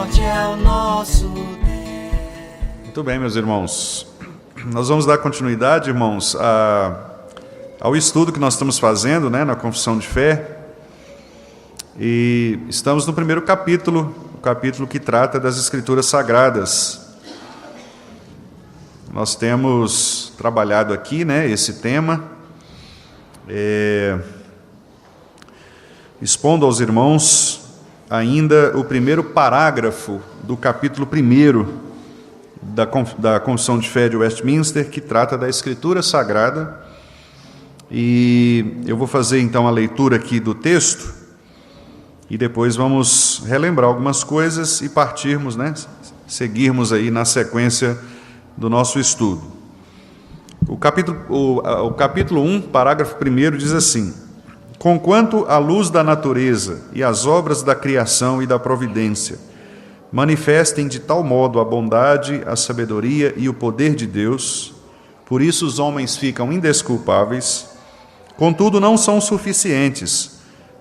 forte é o nosso Deus. Muito bem, meus irmãos. Nós vamos dar continuidade, irmãos, ao estudo que nós estamos fazendo, né, na Confissão de Fé. E estamos no primeiro capítulo, o capítulo que trata das Escrituras Sagradas. Nós temos trabalhado aqui, né, esse tema, expondo aos irmãos ainda o primeiro parágrafo do capítulo 1 da Confissão de Fé de Westminster, que trata da Escritura Sagrada. E eu vou fazer então a leitura aqui do texto, e depois vamos relembrar algumas coisas e partirmos, né, seguirmos aí na sequência do nosso estudo. O capítulo 1, parágrafo 1 diz assim: conquanto a luz da natureza e as obras da criação e da providência manifestem de tal modo a bondade, a sabedoria e o poder de Deus, por isso os homens ficam indesculpáveis, contudo não são suficientes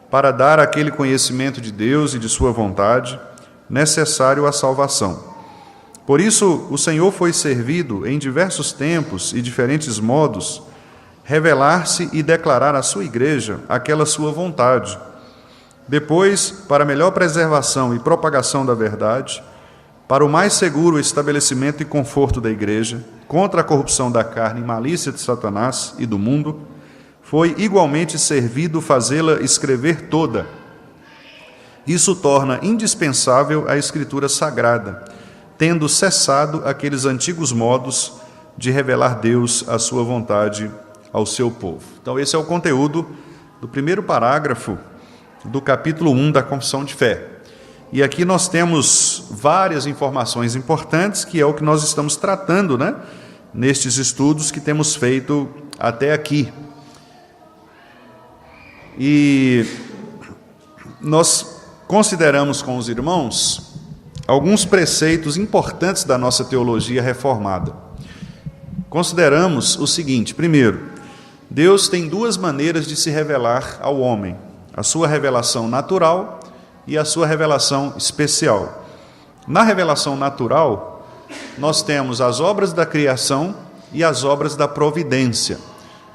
para dar aquele conhecimento de Deus e de sua vontade necessário à salvação. Por isso o Senhor foi servido em diversos tempos e diferentes modos revelar-se e declarar à sua igreja aquela sua vontade. Depois, para melhor preservação e propagação da verdade, para o mais seguro estabelecimento e conforto da igreja, contra a corrupção da carne e malícia de Satanás e do mundo, foi igualmente servido fazê-la escrever toda. Isso torna indispensável a Escritura Sagrada, tendo cessado aqueles antigos modos de revelar Deus a sua vontade ao seu povo. Então esse é o conteúdo do primeiro parágrafo do capítulo 1 da Confissão de Fé. E aqui nós temos várias informações importantes, que é o que nós estamos tratando, né, nestes estudos que temos feito até aqui. E nós consideramos com os irmãos alguns preceitos importantes da nossa teologia reformada. Consideramos o seguinte: primeiro, Deus tem duas maneiras de se revelar ao homem: a sua revelação natural e a sua revelação especial. Na revelação natural, nós temos as obras da criação e as obras da providência.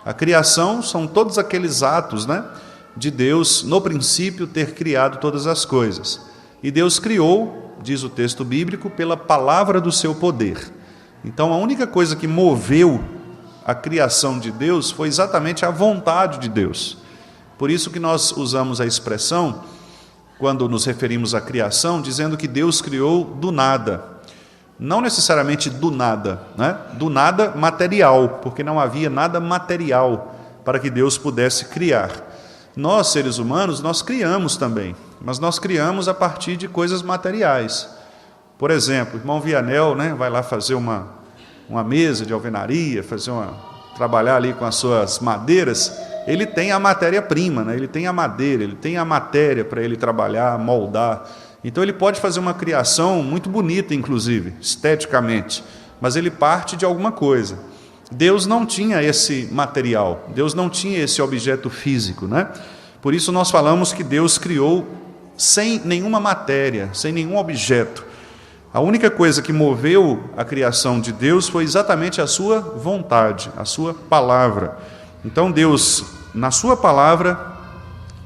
A criação são todos aqueles atos, né, de Deus, no princípio, ter criado todas as coisas. E Deus criou, diz o texto bíblico, pela palavra do seu poder. Então, a única coisa que moveu a criação de Deus foi exatamente a vontade de Deus. Por isso que nós usamos a expressão, quando nos referimos à criação, dizendo que Deus criou do nada. Não necessariamente do nada, né? Do nada material, porque não havia nada material para que Deus pudesse criar. Nós, seres humanos, nós criamos também, mas nós criamos a partir de coisas materiais. Por exemplo, o irmão Vianel, né, vai lá fazer uma mesa de alvenaria, trabalhar ali com as suas madeiras. Ele tem a matéria-prima, né? Ele tem a madeira, ele tem a matéria para ele trabalhar, moldar. Então ele pode fazer uma criação muito bonita, inclusive, esteticamente, mas ele parte de alguma coisa. Deus não tinha esse material, Deus não tinha esse objeto físico, né? Por isso nós falamos que Deus criou sem nenhuma matéria, sem nenhum objeto. A única coisa que moveu a criação de Deus foi exatamente a sua vontade, a sua palavra. Então Deus, na sua palavra,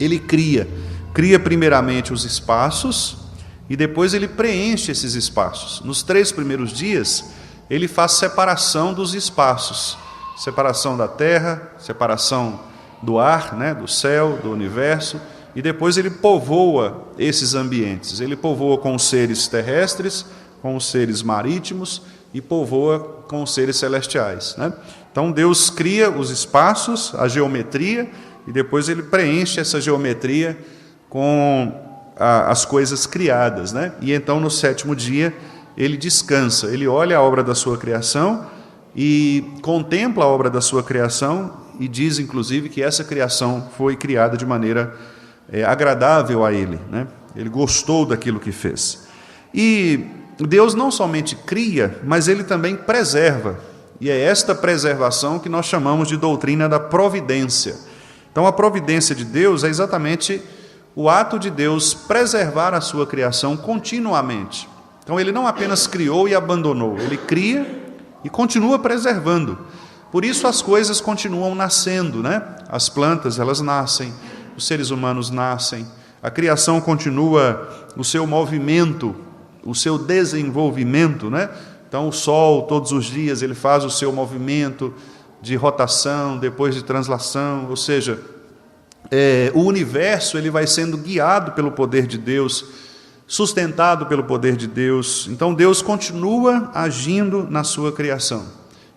Ele cria primeiramente os espaços e depois Ele preenche esses espaços. Nos 3 primeiros dias, Ele faz separação dos espaços, separação da terra, separação do ar, né, do céu, do universo, e depois Ele povoa esses ambientes. Ele povoa com os seres terrestres, com os seres marítimos e povoa com os seres celestiais, né? Então Deus cria os espaços, a geometria, e depois Ele preenche essa geometria com as coisas criadas, né? E então no 7º dia Ele descansa, Ele olha a obra da sua criação e contempla a obra da sua criação e diz inclusive que essa criação foi criada de maneira agradável a Ele, né? Ele gostou daquilo que fez. E Deus não somente cria, mas Ele também preserva. E é esta preservação que nós chamamos de doutrina da providência. Então, a providência de Deus é exatamente o ato de Deus preservar a sua criação continuamente. Então ele não apenas criou e abandonou, ele cria e continua preservando. Por isso as coisas continuam nascendo, né? As plantas, elas nascem, os seres humanos nascem, a criação continua o seu movimento, o seu desenvolvimento, né? Então o Sol, todos os dias, ele faz o seu movimento de rotação, depois de translação, ou seja, o universo ele vai sendo guiado pelo poder de Deus, sustentado pelo poder de Deus. Então Deus continua agindo na sua criação.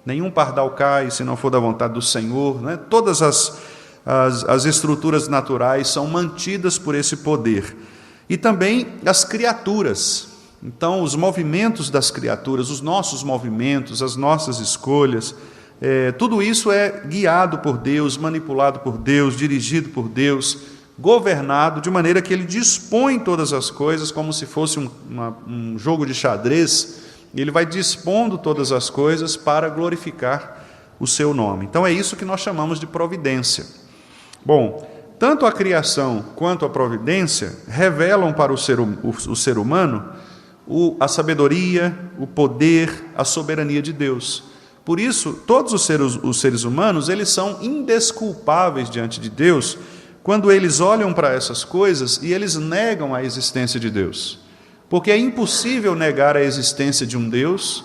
Nenhum pardal cai se não for da vontade do Senhor, né? Todas as estruturas naturais são mantidas por esse poder. E também as criaturas. Então os movimentos das criaturas, os nossos movimentos, as nossas escolhas, tudo isso é guiado por Deus, manipulado por Deus, dirigido por Deus, governado de maneira que Ele dispõe todas as coisas como se fosse um jogo de xadrez. Ele vai dispondo todas as coisas para glorificar o seu nome. Então é isso que nós chamamos de providência. Bom, tanto a criação quanto a providência revelam para o ser humano a sabedoria, o poder, a soberania de Deus. Por isso, todos os seres humanos, eles são indesculpáveis diante de Deus quando eles olham para essas coisas e eles negam a existência de Deus. Porque é impossível negar a existência de um Deus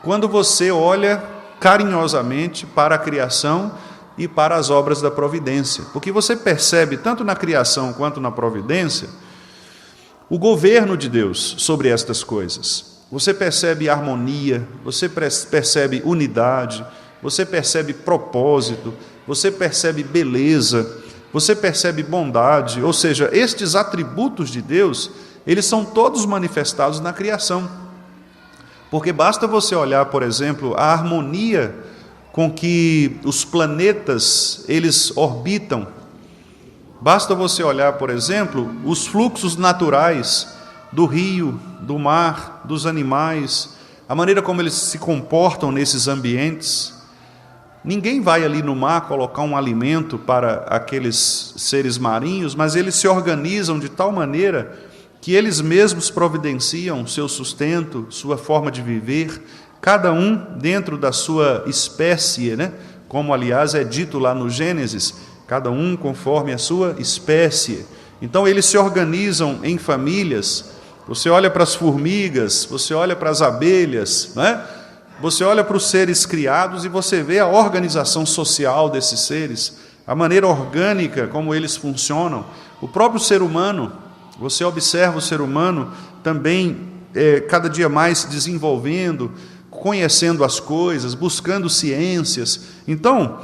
quando você olha carinhosamente para a criação e para as obras da providência. Porque você percebe, tanto na criação quanto na providência, o governo de Deus sobre estas coisas. Você percebe harmonia, você percebe unidade, você percebe propósito, você percebe beleza, você percebe bondade, ou seja, estes atributos de Deus, eles são todos manifestados na criação. Porque basta você olhar, por exemplo, a harmonia com que os planetas, eles orbitam. Basta você olhar, por exemplo, os fluxos naturais do rio, do mar, dos animais, a maneira como eles se comportam nesses ambientes. Ninguém vai ali no mar colocar um alimento para aqueles seres marinhos, mas eles se organizam de tal maneira que eles mesmos providenciam seu sustento, sua forma de viver, cada um dentro da sua espécie, né? Como aliás é dito lá no Gênesis, cada um conforme a sua espécie. Então eles se organizam em famílias. Você olha para as formigas, você olha para as abelhas, né? Você olha para os seres criados e você vê a organização social desses seres, a maneira orgânica como eles funcionam. O próprio ser humano, você observa o ser humano também cada dia mais se desenvolvendo, conhecendo as coisas, buscando ciências. Então,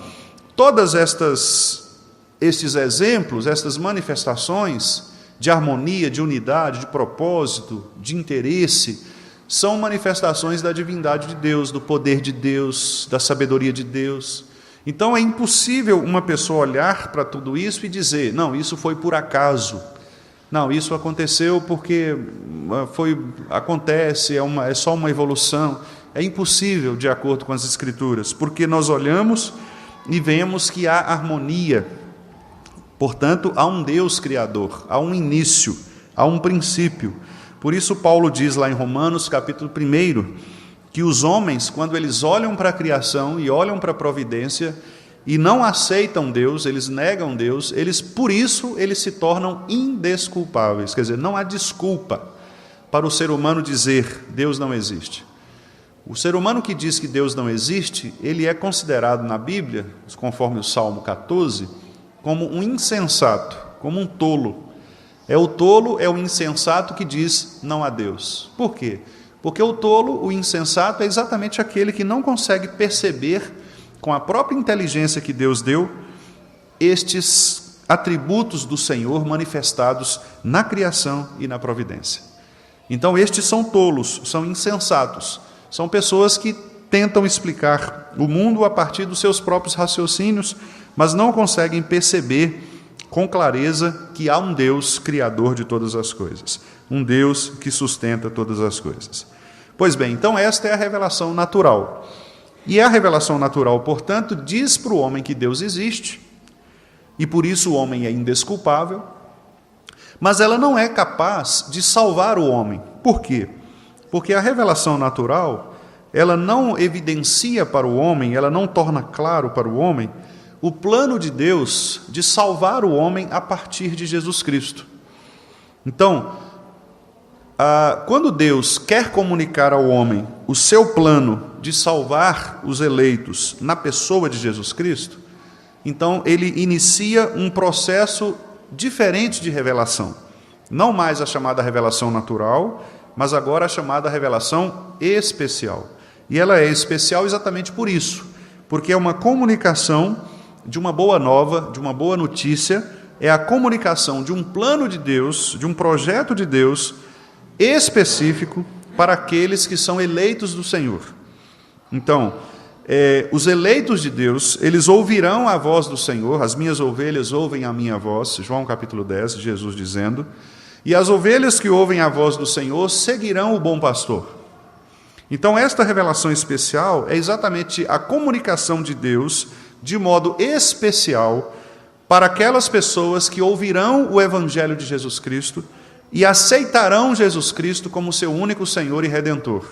todas estes exemplos, estas manifestações de harmonia, de unidade, de propósito, de interesse, são manifestações da divindade de Deus, do poder de Deus, da sabedoria de Deus. Então é impossível uma pessoa olhar para tudo isso e dizer, não, isso foi por acaso. Não, isso aconteceu porque acontece, é só uma evolução. É impossível, de acordo com as Escrituras, porque nós olhamos e vemos que há harmonia. Portanto, há um Deus Criador, há um início, há um princípio. Por isso Paulo diz lá em Romanos, capítulo 1, que os homens, quando eles olham para a criação e olham para a providência e não aceitam Deus, eles negam Deus, por isso eles se tornam indesculpáveis. Quer dizer, não há desculpa para o ser humano dizer Deus não existe. O ser humano que diz que Deus não existe, ele é considerado na Bíblia, conforme o Salmo 14, como um insensato, como um tolo. O tolo é o insensato que diz não há Deus. Por quê? Porque o tolo, o insensato, é exatamente aquele que não consegue perceber, com a própria inteligência que Deus deu, estes atributos do Senhor manifestados na criação e na providência. Então estes são tolos, são insensatos, são pessoas que tentam explicar o mundo a partir dos seus próprios raciocínios, mas não conseguem perceber com clareza que há um Deus criador de todas as coisas, um Deus que sustenta todas as coisas. Pois bem, então esta é a revelação natural. E a revelação natural, portanto, diz para o homem que Deus existe, e por isso o homem é indesculpável, mas ela não é capaz de salvar o homem. Por quê? Porque a revelação natural, ela não evidencia para o homem, ela não torna claro para o homem o plano de Deus de salvar o homem a partir de Jesus Cristo. Então, quando Deus quer comunicar ao homem o seu plano de salvar os eleitos na pessoa de Jesus Cristo, então ele inicia um processo diferente de revelação. Não mais a chamada revelação natural, mas agora a chamada revelação especial. E ela é especial exatamente por isso, porque é uma comunicação de uma boa nova, de uma boa notícia, é a comunicação de um plano de Deus, de um projeto de Deus específico para aqueles que são eleitos do Senhor. Então, os eleitos de Deus, eles ouvirão a voz do Senhor, as minhas ovelhas ouvem a minha voz, João capítulo 10, Jesus dizendo, e as ovelhas que ouvem a voz do Senhor seguirão o bom pastor. Então, esta revelação especial é exatamente a comunicação de Deus de modo especial para aquelas pessoas que ouvirão o Evangelho de Jesus Cristo e aceitarão Jesus Cristo como seu único Senhor e Redentor.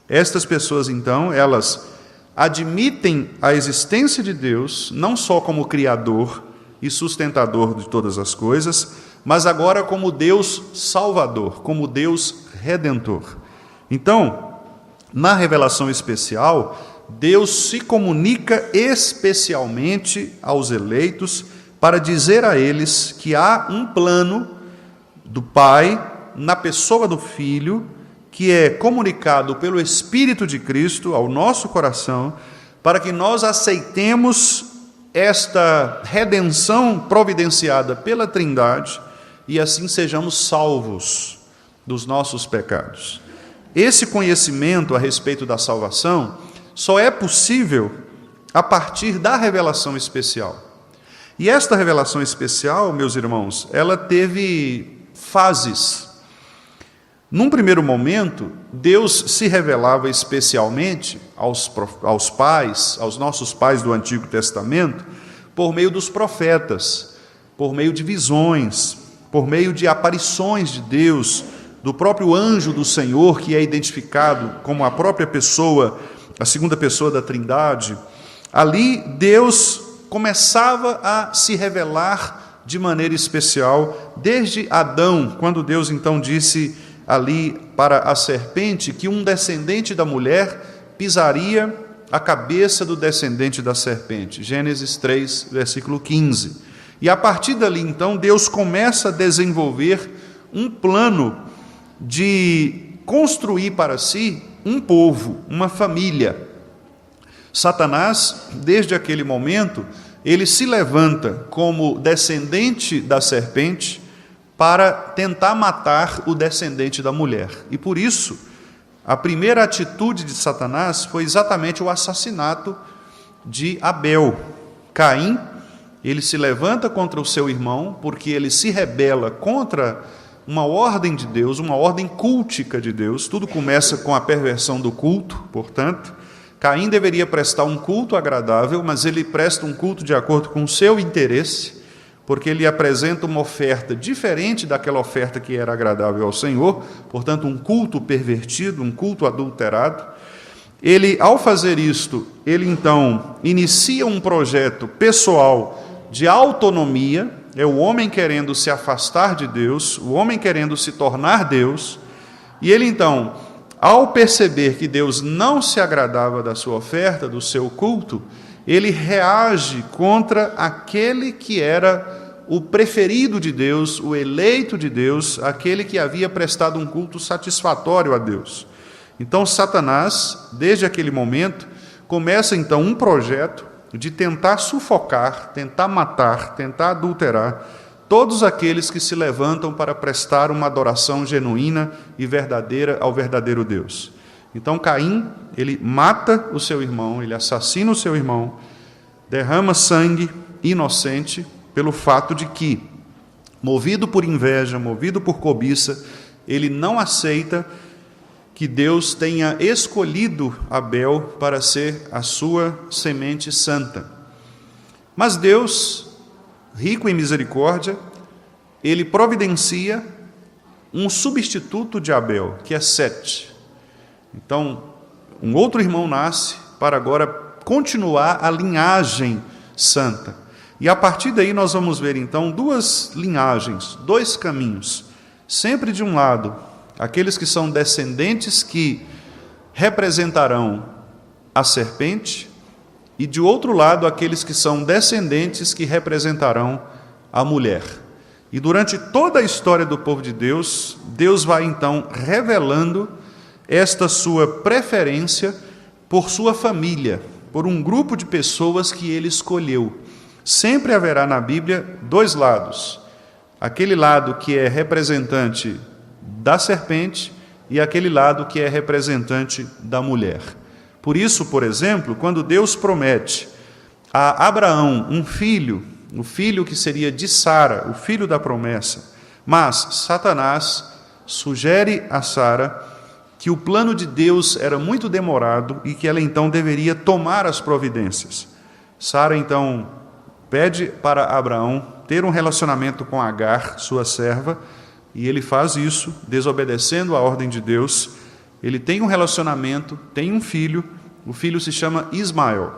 Estas pessoas, então, elas admitem a existência de Deus, não só como Criador e sustentador de todas as coisas, mas agora como Deus Salvador, como Deus Redentor. Então, na revelação especial, Deus se comunica especialmente aos eleitos para dizer a eles que há um plano do Pai na pessoa do Filho, que é comunicado pelo Espírito de Cristo ao nosso coração, para que nós aceitemos esta redenção providenciada pela Trindade e assim sejamos salvos dos nossos pecados. Esse conhecimento a respeito da salvação só é possível a partir da revelação especial. E esta revelação especial, meus irmãos, ela teve fases. Num primeiro momento, Deus se revelava especialmente aos pais, aos nossos pais do Antigo Testamento, por meio dos profetas, por meio de visões, por meio de aparições de Deus, do próprio anjo do Senhor, que é identificado como a própria pessoa, a segunda pessoa da Trindade. Ali, Deus começava a se revelar de maneira especial, desde Adão, quando Deus então disse ali para a serpente que um descendente da mulher pisaria a cabeça do descendente da serpente. Gênesis 3, versículo 15. E a partir dali, então, Deus começa a desenvolver um plano de construir para si um povo, uma família. Satanás, desde aquele momento, ele se levanta como descendente da serpente para tentar matar o descendente da mulher. E por isso, a primeira atitude de Satanás foi exatamente o assassinato de Abel. Caim, ele se levanta contra o seu irmão porque ele se rebela contra uma ordem de Deus, uma ordem cultica de Deus. Tudo começa com a perversão do culto, portanto. Caim deveria prestar um culto agradável, mas ele presta um culto de acordo com o seu interesse, porque ele apresenta uma oferta diferente daquela oferta que era agradável ao Senhor, portanto, um culto pervertido, um culto adulterado. Ele, ao fazer isto, ele então inicia um projeto pessoal de autonomia, é o homem querendo se afastar de Deus, o homem querendo se tornar Deus, e ele então, ao perceber que Deus não se agradava da sua oferta, do seu culto, ele reage contra aquele que era o preferido de Deus, o eleito de Deus, aquele que havia prestado um culto satisfatório a Deus. Então, Satanás, desde aquele momento, começa então um projeto de tentar sufocar, tentar matar, tentar adulterar todos aqueles que se levantam para prestar uma adoração genuína e verdadeira ao verdadeiro Deus. Então Caim, ele mata o seu irmão, ele assassina o seu irmão, derrama sangue inocente pelo fato de que, movido por inveja, movido por cobiça, ele não aceita que Deus tenha escolhido Abel para ser a sua semente santa. Mas Deus, rico em misericórdia, ele providencia um substituto de Abel, que é Sete. Então, um outro irmão nasce para agora continuar a linhagem santa. E a partir daí nós vamos ver então duas linhagens, dois caminhos. Sempre de um lado, aqueles que são descendentes que representarão a serpente, e de outro lado, aqueles que são descendentes que representarão a mulher. E durante toda a história do povo de Deus, Deus vai então revelando esta sua preferência por sua família, por um grupo de pessoas que ele escolheu. Sempre haverá na Bíblia dois lados. Aquele lado que é representante da serpente e aquele lado que é representante da mulher. Por isso, por exemplo, quando Deus promete a Abraão um filho, o filho que seria de Sara, o filho da promessa, mas Satanás sugere a Sara que o plano de Deus era muito demorado e que ela então deveria tomar as providências. Sara então pede para Abraão ter um relacionamento com Agar, sua serva, e ele faz isso, desobedecendo a ordem de Deus. Ele tem um relacionamento, tem um filho, o filho se chama Ismael.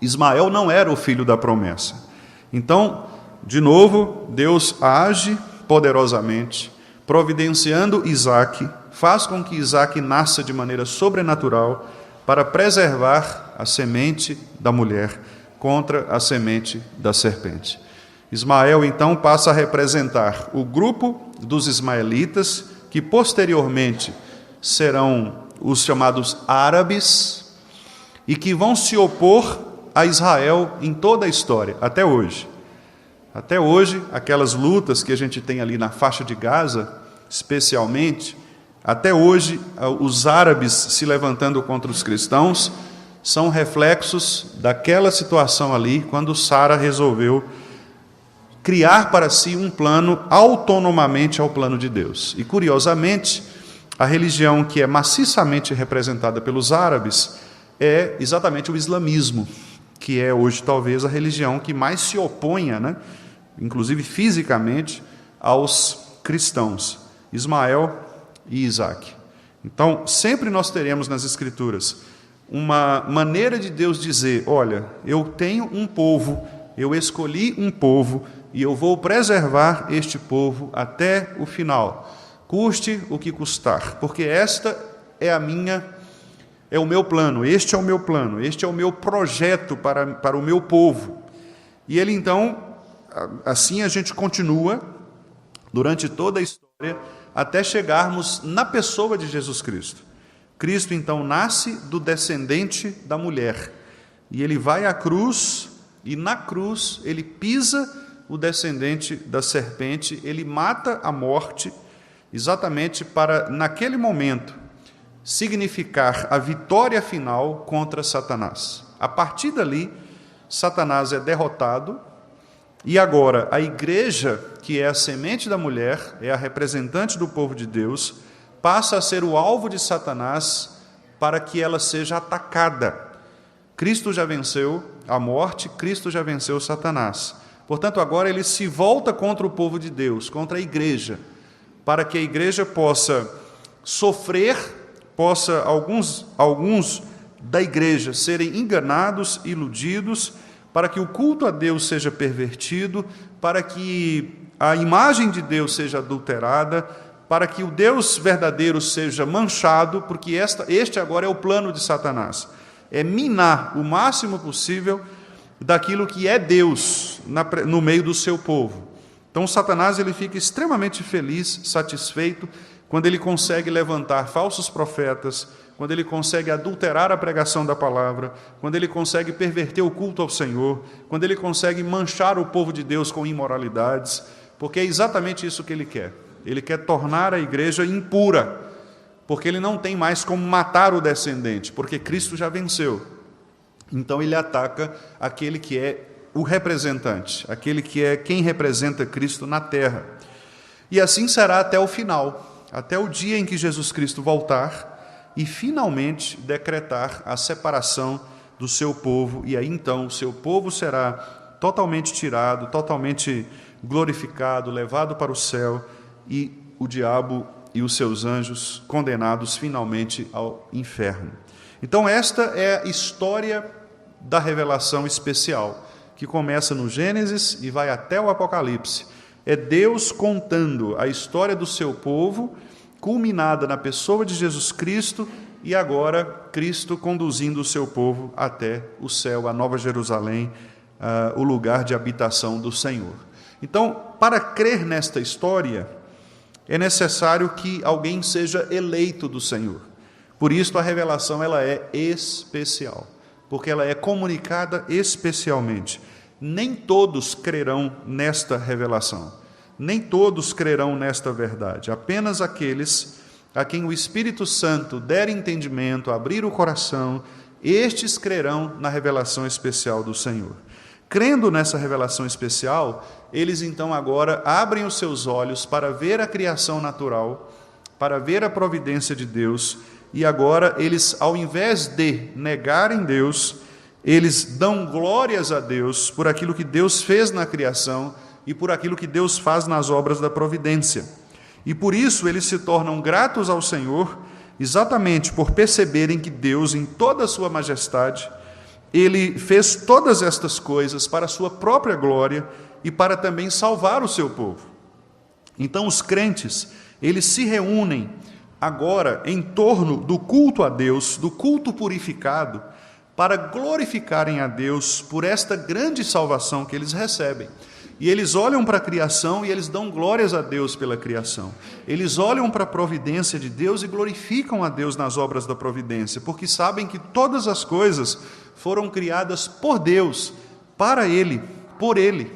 Ismael não era o filho da promessa. Então, de novo, Deus age poderosamente, providenciando Isaque, faz com que Isaque nasça de maneira sobrenatural para preservar a semente da mulher contra a semente da serpente. Ismael, então, passa a representar o grupo dos ismaelitas, que posteriormente serão os chamados árabes, e que vão se opor a Israel em toda a história, até hoje. Até hoje, aquelas lutas que a gente tem ali na faixa de Gaza, especialmente, até hoje, os árabes se levantando contra os cristãos, são reflexos daquela situação ali, quando Sara resolveu criar para si um plano autonomamente ao plano de Deus. E, curiosamente, a religião que é maciçamente representada pelos árabes é exatamente o islamismo, que é hoje talvez a religião que mais se oponha, inclusive fisicamente, aos cristãos, Ismael e Isaque. Então, sempre nós teremos nas Escrituras uma maneira de Deus dizer: olha, eu tenho um povo, eu escolhi um povo, e eu vou preservar este povo até o final, custe o que custar, porque esta é o meu plano, este é o meu plano, este é o meu projeto para o meu povo. E ele então, assim a gente continua durante toda a história, até chegarmos na pessoa de Jesus Cristo. Cristo então nasce do descendente da mulher, e ele vai à cruz, e na cruz ele pisa o descendente da serpente, ele mata a morte, exatamente para, naquele momento, significar a vitória final contra Satanás. A partir dali, Satanás é derrotado, e agora a igreja, que é a semente da mulher, é a representante do povo de Deus, passa a ser o alvo de Satanás para que ela seja atacada. Cristo já venceu a morte, Cristo já venceu Satanás. Portanto, agora ele se volta contra o povo de Deus, contra a igreja, para que a igreja possa sofrer, possa alguns da igreja serem enganados, iludidos, para que o culto a Deus seja pervertido, para que a imagem de Deus seja adulterada, para que o Deus verdadeiro seja manchado, porque este agora é o plano de Satanás, é minar o máximo possível daquilo que é Deus no meio do seu povo. Então, Satanás ele fica extremamente feliz, satisfeito, quando ele consegue levantar falsos profetas, quando ele consegue adulterar a pregação da palavra, quando ele consegue perverter o culto ao Senhor, quando ele consegue manchar o povo de Deus com imoralidades, porque é exatamente isso que ele quer. Ele quer tornar a igreja impura, porque ele não tem mais como matar o descendente, porque Cristo já venceu. Então ele ataca aquele que é o representante, aquele que é quem representa Cristo na terra. E assim será até o final, até o dia em que Jesus Cristo voltar e finalmente decretar a separação do seu povo, e aí então o seu povo será totalmente tirado, totalmente glorificado, levado para o céu, e o diabo e os seus anjos condenados finalmente ao inferno. Então esta é a história da revelação especial, que começa no Gênesis e vai até o Apocalipse. É Deus contando a história do seu povo, culminada na pessoa de Jesus Cristo, e agora Cristo conduzindo o seu povo até o céu, a Nova Jerusalém, o lugar de habitação do Senhor. Então, para crer nesta história, é necessário que alguém seja eleito do Senhor. Por isso a revelação ela é especial, porque ela é comunicada especialmente. Nem todos crerão nesta revelação, nem todos crerão nesta verdade, apenas aqueles a quem o Espírito Santo der entendimento, abrir o coração, estes crerão na revelação especial do Senhor. Crendo nessa revelação especial, eles então agora abrem os seus olhos para ver a criação natural, para ver a providência de Deus, e agora eles, ao invés de negarem Deus, eles dão glórias a Deus por aquilo que Deus fez na criação e por aquilo que Deus faz nas obras da providência. E por isso eles se tornam gratos ao Senhor, exatamente por perceberem que Deus, em toda a sua majestade, Ele fez todas estas coisas para a sua própria glória e para também salvar o seu povo. Então os crentes, eles se reúnem agora em torno do culto a Deus, do culto purificado, para glorificarem a Deus por esta grande salvação que eles recebem. E eles olham para a criação e eles dão glórias a Deus pela criação. Eles olham para a providência de Deus e glorificam a Deus nas obras da providência, porque sabem que todas as coisas foram criadas por Deus, para Ele, por Ele.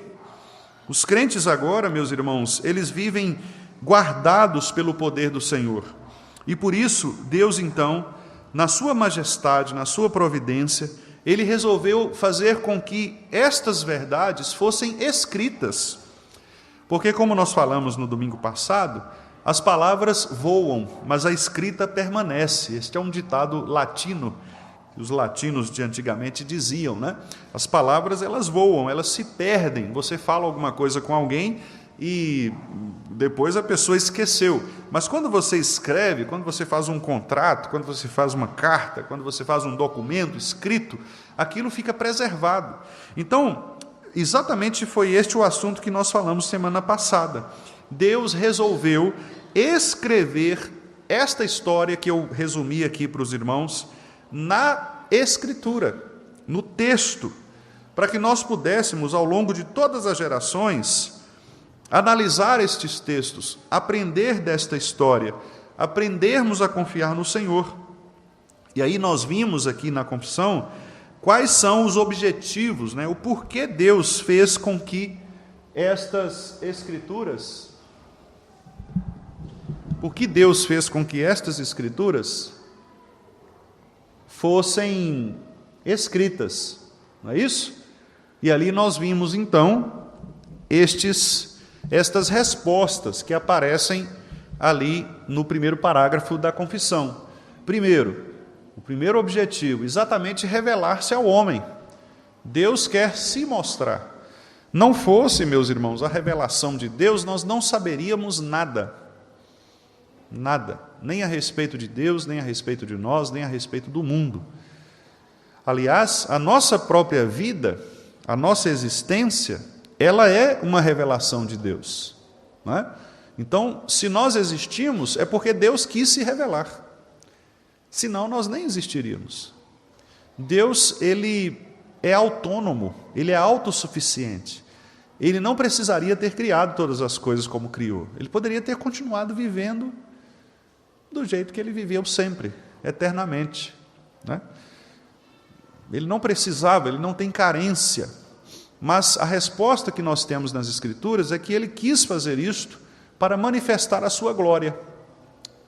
Os crentes agora, meus irmãos, eles vivem guardados pelo poder do Senhor. E por isso, Deus então, na sua majestade, na sua providência, Ele resolveu fazer com que estas verdades fossem escritas. Porque, como nós falamos no domingo passado, as palavras voam, mas a escrita permanece. Este é um ditado latino, que os latinos de antigamente diziam, né? As palavras, elas voam, elas se perdem. Você fala alguma coisa com alguém e depois a pessoa esqueceu. Mas quando você escreve, quando você faz um contrato, quando você faz uma carta, quando você faz um documento escrito, aquilo fica preservado. Então, exatamente foi este o assunto que nós falamos semana passada. Deus resolveu escrever esta história que eu resumi aqui para os irmãos na Escritura, no texto, para que nós pudéssemos, ao longo de todas as gerações, analisar estes textos, aprender desta história, aprendermos a confiar no Senhor. E aí nós vimos aqui na confissão quais são os objetivos, né? O porquê Deus fez com que estas Escrituras, fossem escritas, não é isso? E ali nós vimos então estas respostas que aparecem ali no primeiro parágrafo da confissão. Primeiro, o primeiro objetivo, exatamente revelar-se ao homem. Deus quer se mostrar. Não fosse, meus irmãos, a revelação de Deus, nós não saberíamos nada. Nada. Nem a respeito de Deus, nem a respeito de nós, nem a respeito do mundo. Aliás, a nossa própria vida, a nossa existência, ela é uma revelação de Deus, não é? Então, se nós existimos, é porque Deus quis se revelar. Senão, nós nem existiríamos. Deus, Ele é autônomo, Ele é autossuficiente. Ele não precisaria ter criado todas as coisas como criou. Ele poderia ter continuado vivendo do jeito que Ele viveu sempre, eternamente, né? Ele não precisava, Ele não tem carência. Mas a resposta que nós temos nas Escrituras é que Ele quis fazer isto para manifestar a sua glória.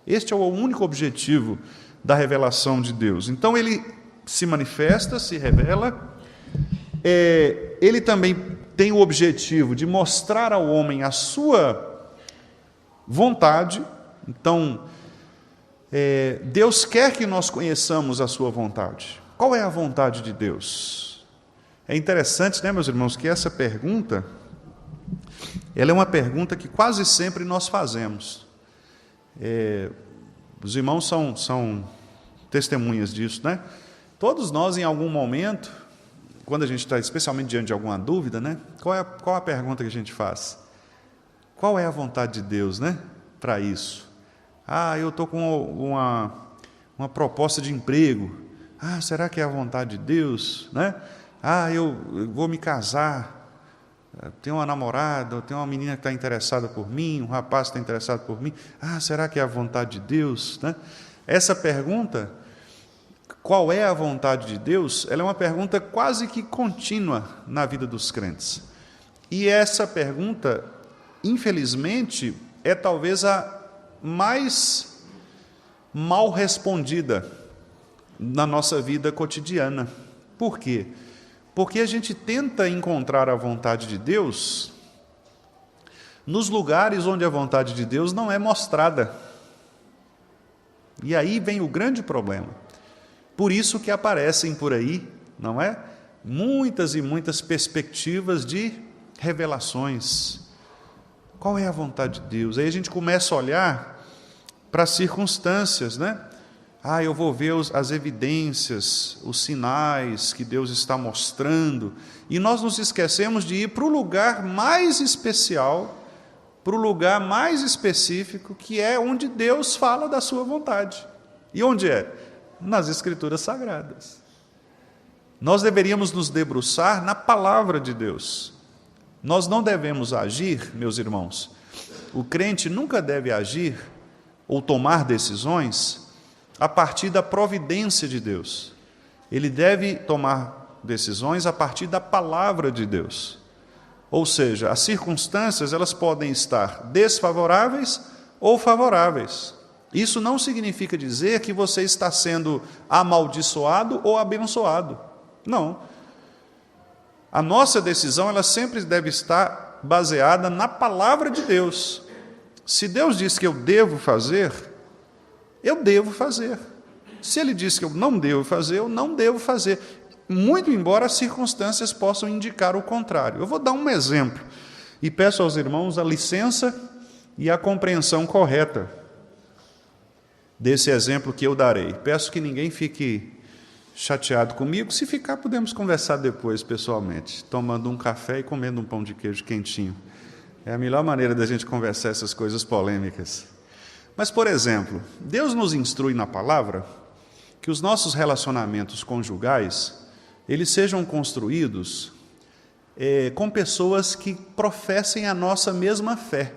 Este é o único objetivo da revelação de Deus. Então Ele se manifesta, se revela. Ele também tem o objetivo de mostrar ao homem a sua vontade. Então, Deus quer que nós conheçamos a sua vontade. Qual é a vontade de Deus? É interessante, né, meus irmãos, que essa pergunta, ela é uma pergunta que quase sempre nós fazemos. Os irmãos são testemunhas disso, né? Todos nós, em algum momento, quando a gente está especialmente diante de alguma dúvida, né? Qual a pergunta que a gente faz? Qual é a vontade de Deus, né? Para isso. Eu estou com uma proposta de emprego. Será que é a vontade de Deus, né? Eu vou me casar. Tenho uma namorada, tenho uma menina que está interessada por mim, um rapaz que está interessado por mim. Será que é a vontade de Deus, né? Essa pergunta, qual é a vontade de Deus? Ela é uma pergunta quase que contínua na vida dos crentes. E essa pergunta, infelizmente, é talvez a mais mal respondida na nossa vida cotidiana. Por quê? Porque a gente tenta encontrar a vontade de Deus nos lugares onde a vontade de Deus não é mostrada. E aí vem o grande problema. Por isso que aparecem por aí, não é? Muitas e muitas perspectivas de revelações. Qual é a vontade de Deus? Aí a gente começa a olhar para as circunstâncias, né? Eu vou ver as evidências, os sinais que Deus está mostrando, e nós nos esquecemos de ir para o lugar mais especial, para o lugar mais específico, que é onde Deus fala da sua vontade. E onde é? Nas Escrituras Sagradas. Nós deveríamos nos debruçar na palavra de Deus. Nós não devemos agir, meus irmãos, o crente nunca deve agir ou tomar decisões a partir da providência de Deus. Ele deve tomar decisões a partir da palavra de Deus. Ou seja, as circunstâncias, elas podem estar desfavoráveis ou favoráveis. Isso não significa dizer que você está sendo amaldiçoado ou abençoado. Não. A nossa decisão, ela sempre deve estar baseada na palavra de Deus. Se Deus diz que eu devo fazer, eu devo fazer. Se Ele diz que eu não devo fazer, eu não devo fazer. Muito embora as circunstâncias possam indicar o contrário. Eu vou dar um exemplo e peço aos irmãos a licença e a compreensão correta desse exemplo que eu darei. Peço que ninguém fique chateado comigo. Se ficar, podemos conversar depois, pessoalmente, tomando um café e comendo um pão de queijo quentinho. É a melhor maneira da gente conversar essas coisas polêmicas. Mas, por exemplo, Deus nos instrui na palavra que os nossos relacionamentos conjugais, eles sejam construídos com pessoas que professem a nossa mesma fé.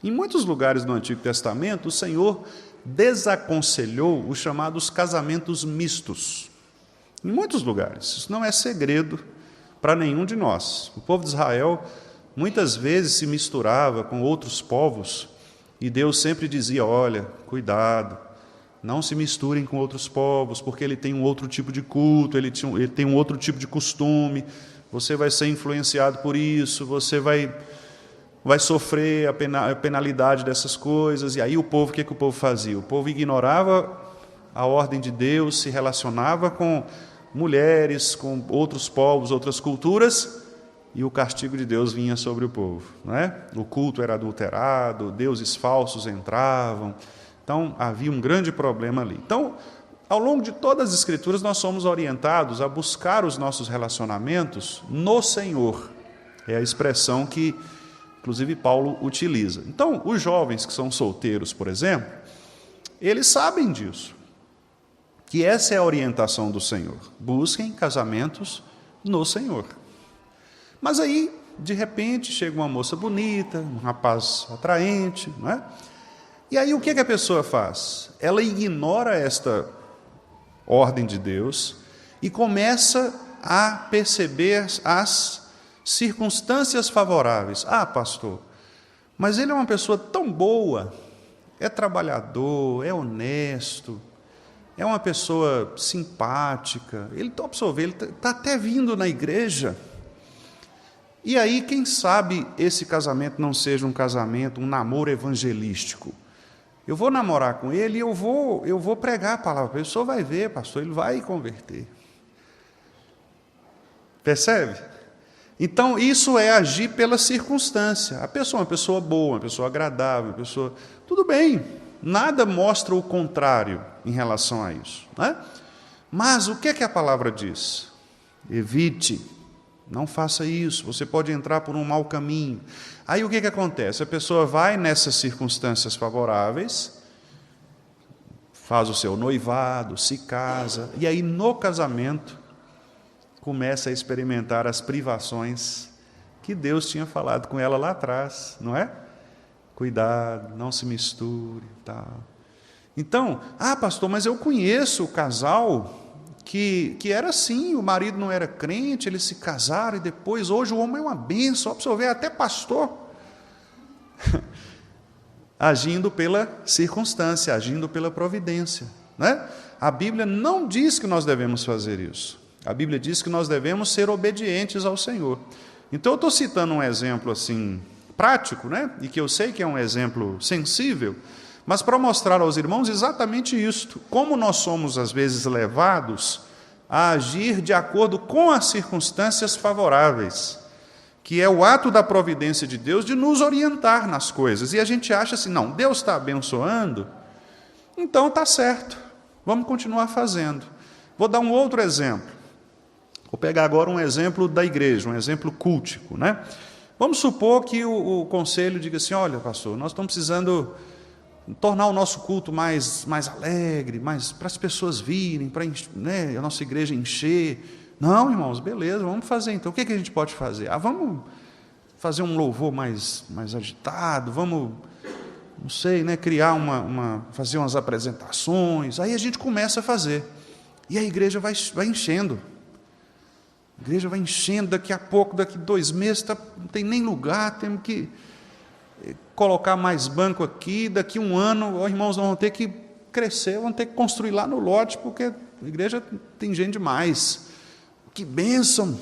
Em muitos lugares do Antigo Testamento, o Senhor desaconselhou os chamados casamentos mistos. Em muitos lugares. Isso não é segredo para nenhum de nós. O povo de Israel muitas vezes se misturava com outros povos e Deus sempre dizia, olha, cuidado, não se misturem com outros povos, porque ele tem um outro tipo de culto, ele tem um outro tipo de costume, você vai ser influenciado por isso, você vai sofrer a penalidade dessas coisas. E aí o povo, o que o povo fazia? O povo ignorava a ordem de Deus, se relacionava com mulheres, com outros povos, outras culturas, e o castigo de Deus vinha sobre o povo, não é? O culto era adulterado, deuses falsos entravam, então havia um grande problema ali. Então, ao longo de todas as Escrituras, nós somos orientados a buscar os nossos relacionamentos no Senhor. É a expressão que, inclusive, Paulo utiliza. Então, os jovens que são solteiros, por exemplo, eles sabem disso, que essa é a orientação do Senhor. Busquem casamentos no Senhor. Mas aí, de repente, chega uma moça bonita, um rapaz atraente, não é? E aí o que a pessoa faz? Ela ignora esta ordem de Deus e começa a perceber as circunstâncias favoráveis. Pastor, mas ele é uma pessoa tão boa, é trabalhador, é honesto, é uma pessoa simpática, ele está até vindo na igreja. E aí, quem sabe esse casamento não seja um casamento, um namoro evangelístico. Eu vou namorar com ele e eu vou pregar a palavra. A pessoa vai ver, pastor, ele vai converter. Percebe? Então, isso é agir pela circunstância. A pessoa é uma pessoa boa, uma pessoa agradável, uma pessoa... Tudo bem, nada mostra o contrário em relação a isso, né? Mas o que é que a palavra diz? Evite, não faça isso, você pode entrar por um mau caminho. Aí o que é que acontece? A pessoa vai nessas circunstâncias favoráveis, faz o seu noivado, se casa, e aí no casamento começa a experimentar as privações que Deus tinha falado com ela lá atrás, não é? Cuidado, não se misture, tal. Então, pastor, mas eu conheço o casal que era assim, o marido não era crente, eles se casaram e depois, hoje o homem é uma bênção, para você ver, até pastor. Agindo pela circunstância, agindo pela providência, né? A Bíblia não diz que nós devemos fazer isso. A Bíblia diz que nós devemos ser obedientes ao Senhor. Então, eu estou citando um exemplo assim prático, né? E que eu sei que é um exemplo sensível, mas para mostrar aos irmãos exatamente isto, como nós somos às vezes levados a agir de acordo com as circunstâncias favoráveis, que é o ato da providência de Deus de nos orientar nas coisas. E a gente acha assim, não, Deus está abençoando, então está certo, vamos continuar fazendo. Vou dar um outro exemplo. Vou pegar agora um exemplo da igreja, um exemplo cultico, né? Vamos supor que o conselho diga assim, olha, pastor, nós estamos precisando tornar o nosso culto mais alegre, para as pessoas virem, para, né, a nossa igreja encher. Não, irmãos, beleza, vamos fazer então. O que a gente pode fazer? Vamos fazer um louvor mais agitado, vamos, não sei, né, criar fazer umas apresentações. Aí a gente começa a fazer. E a igreja vai enchendo. A igreja vai enchendo, daqui a pouco, daqui 2 meses, não tem nem lugar, temos que colocar mais banco aqui, daqui 1 ano, irmãos, nós vamos ter que crescer, vamos ter que construir lá no lote, porque a igreja tem gente demais. Que bênção!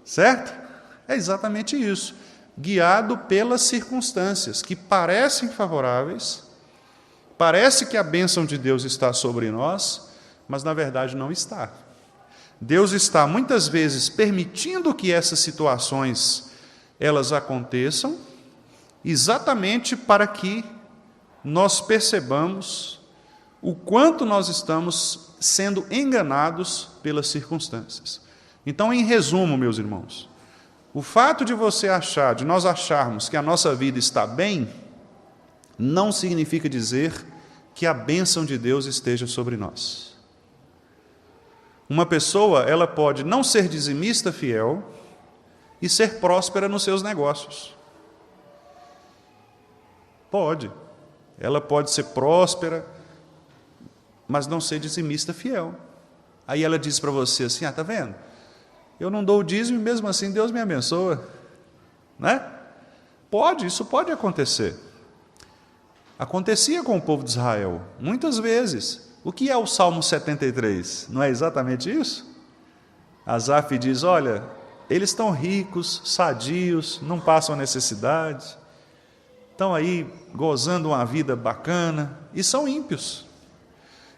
Certo? É exatamente isso. Guiado pelas circunstâncias, que parecem favoráveis, parece que a bênção de Deus está sobre nós, mas na verdade não está. Deus está muitas vezes permitindo que essas situações elas aconteçam, exatamente para que nós percebamos o quanto nós estamos sendo enganados pelas circunstâncias. Então, em resumo, meus irmãos, o fato de nós acharmos que a nossa vida está bem, não significa dizer que a bênção de Deus esteja sobre nós. Uma pessoa, ela pode não ser dizimista fiel e ser próspera nos seus negócios. Pode. Ela pode ser próspera, mas não ser dizimista fiel. Aí ela diz para você assim, tá vendo? Eu não dou o dízimo e mesmo assim Deus me abençoa. Né? Isso pode acontecer. Acontecia com o povo de Israel, muitas vezes. O que é o Salmo 73? Não é exatamente isso? Asaf diz, olha, eles estão ricos, sadios, não passam necessidade, estão aí gozando uma vida bacana, e são ímpios.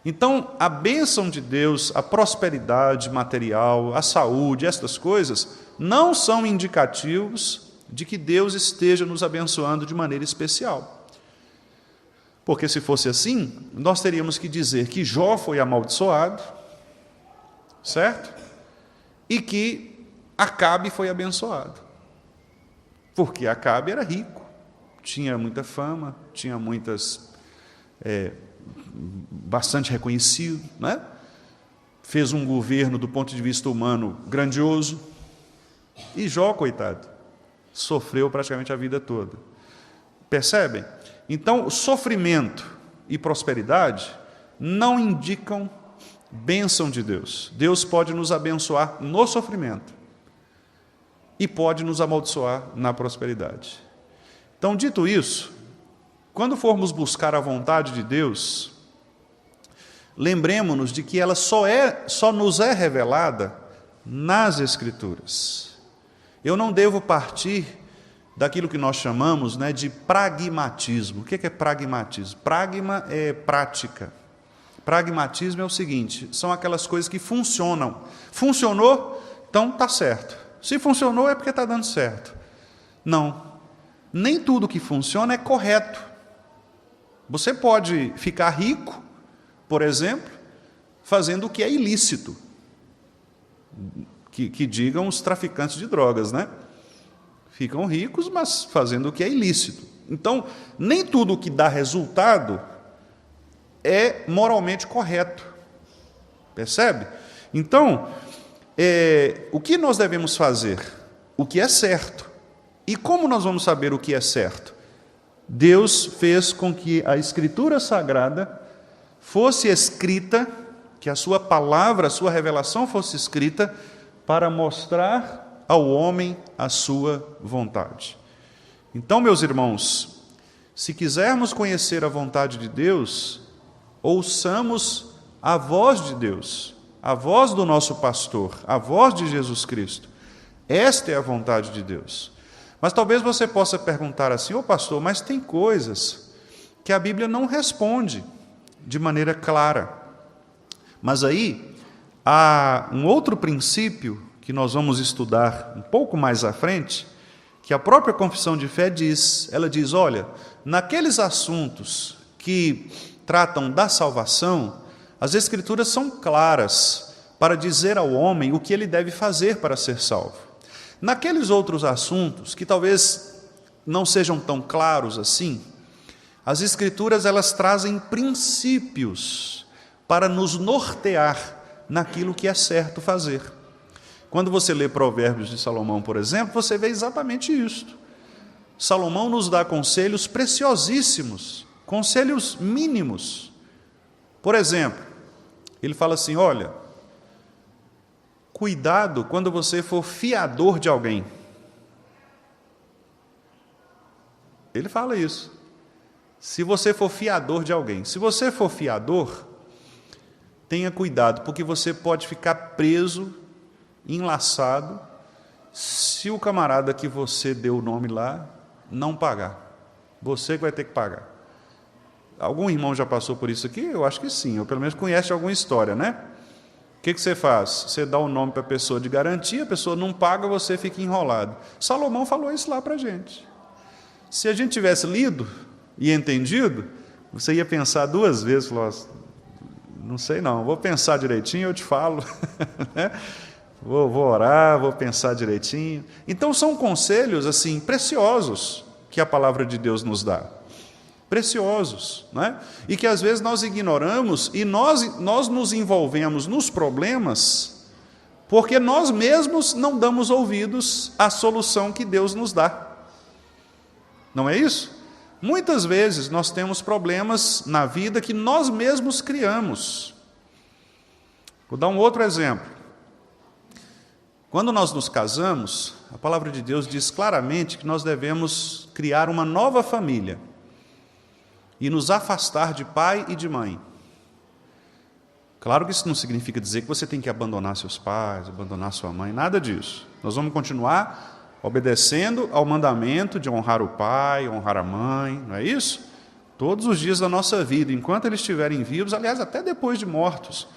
Então, a bênção de Deus, a prosperidade material, a saúde, estas coisas, não são indicativos de que Deus esteja nos abençoando de maneira especial. Porque se fosse assim, nós teríamos que dizer que Jó foi amaldiçoado, certo? E que Acabe foi abençoado. Porque Acabe era rico, tinha muita fama, tinha bastante reconhecido, né? Fez um governo do ponto de vista humano grandioso. E Jó, coitado, sofreu praticamente a vida toda. Percebem? Então, o sofrimento e prosperidade não indicam bênção de Deus. Deus pode nos abençoar no sofrimento e pode nos amaldiçoar na prosperidade. Então, dito isso, quando formos buscar a vontade de Deus, lembremos-nos de que ela só nos é revelada nas Escrituras. Eu não devo partir daquilo que nós chamamos, né, de pragmatismo. O que é pragmatismo? Pragma é prática. Pragmatismo é o seguinte, são aquelas coisas que funcionam. Funcionou, então está certo. Se funcionou é porque está dando certo. Não, nem tudo que funciona é correto. Você pode ficar rico, por exemplo, fazendo o que é ilícito, que digam os traficantes de drogas, né? Ficam ricos, mas fazendo o que é ilícito. Então, nem tudo que dá resultado é moralmente correto. Percebe? Então, o que nós devemos fazer? O que é certo. E como nós vamos saber o que é certo? Deus fez com que a Escritura Sagrada fosse escrita, que a sua palavra, a sua revelação fosse escrita para mostrar ao homem a sua vontade. Então, meus irmãos, se quisermos conhecer a vontade de Deus, ouçamos a voz de Deus, a voz do nosso pastor, a voz de Jesus Cristo. Esta é a vontade de Deus. Mas talvez você possa perguntar assim: ô pastor, mas tem coisas que a Bíblia não responde de maneira clara. Mas aí há um outro princípio que nós vamos estudar um pouco mais à frente, que a própria confissão de fé diz. Ela diz: olha, naqueles assuntos que tratam da salvação, as Escrituras são claras para dizer ao homem o que ele deve fazer para ser salvo. Naqueles outros assuntos, que talvez não sejam tão claros assim, as Escrituras elas trazem princípios para nos nortear naquilo que é certo fazer. Quando você lê Provérbios de Salomão, por exemplo, você vê exatamente isso. Salomão nos dá conselhos preciosíssimos, conselhos mínimos. Por exemplo, ele fala assim: olha, cuidado quando você for fiador de alguém. Ele fala isso. Se você for fiador de alguém, se você for fiador, tenha cuidado, porque você pode ficar preso, enlaçado, se o camarada que você deu o nome lá não pagar. Você que vai ter que pagar. Algum irmão já passou por isso aqui? Eu acho que sim, ou pelo menos conhece alguma história, né? O que você faz? Você dá o nome para a pessoa de garantia, a pessoa não paga, você fica enrolado. Salomão falou isso lá para a gente. Se a gente tivesse lido e entendido, você ia pensar duas vezes, falou: não sei não, vou pensar direitinho, eu te falo. vou orar, vou pensar direitinho. Então são conselhos assim preciosos que a palavra de Deus nos dá. Preciosos, né? E que às vezes nós ignoramos e nós nos envolvemos nos problemas porque nós mesmos não damos ouvidos à solução que Deus nos dá. Não é isso? Muitas vezes nós temos problemas na vida que nós mesmos criamos. Vou dar um outro exemplo. Quando nós nos casamos, a palavra de Deus diz claramente que nós devemos criar uma nova família e nos afastar de pai e de mãe. Claro que isso não significa dizer que você tem que abandonar seus pais, abandonar sua mãe, nada disso. Nós vamos continuar obedecendo ao mandamento de honrar o pai, honrar a mãe, não é isso? Todos os dias da nossa vida, enquanto eles estiverem vivos, aliás, até depois de mortos,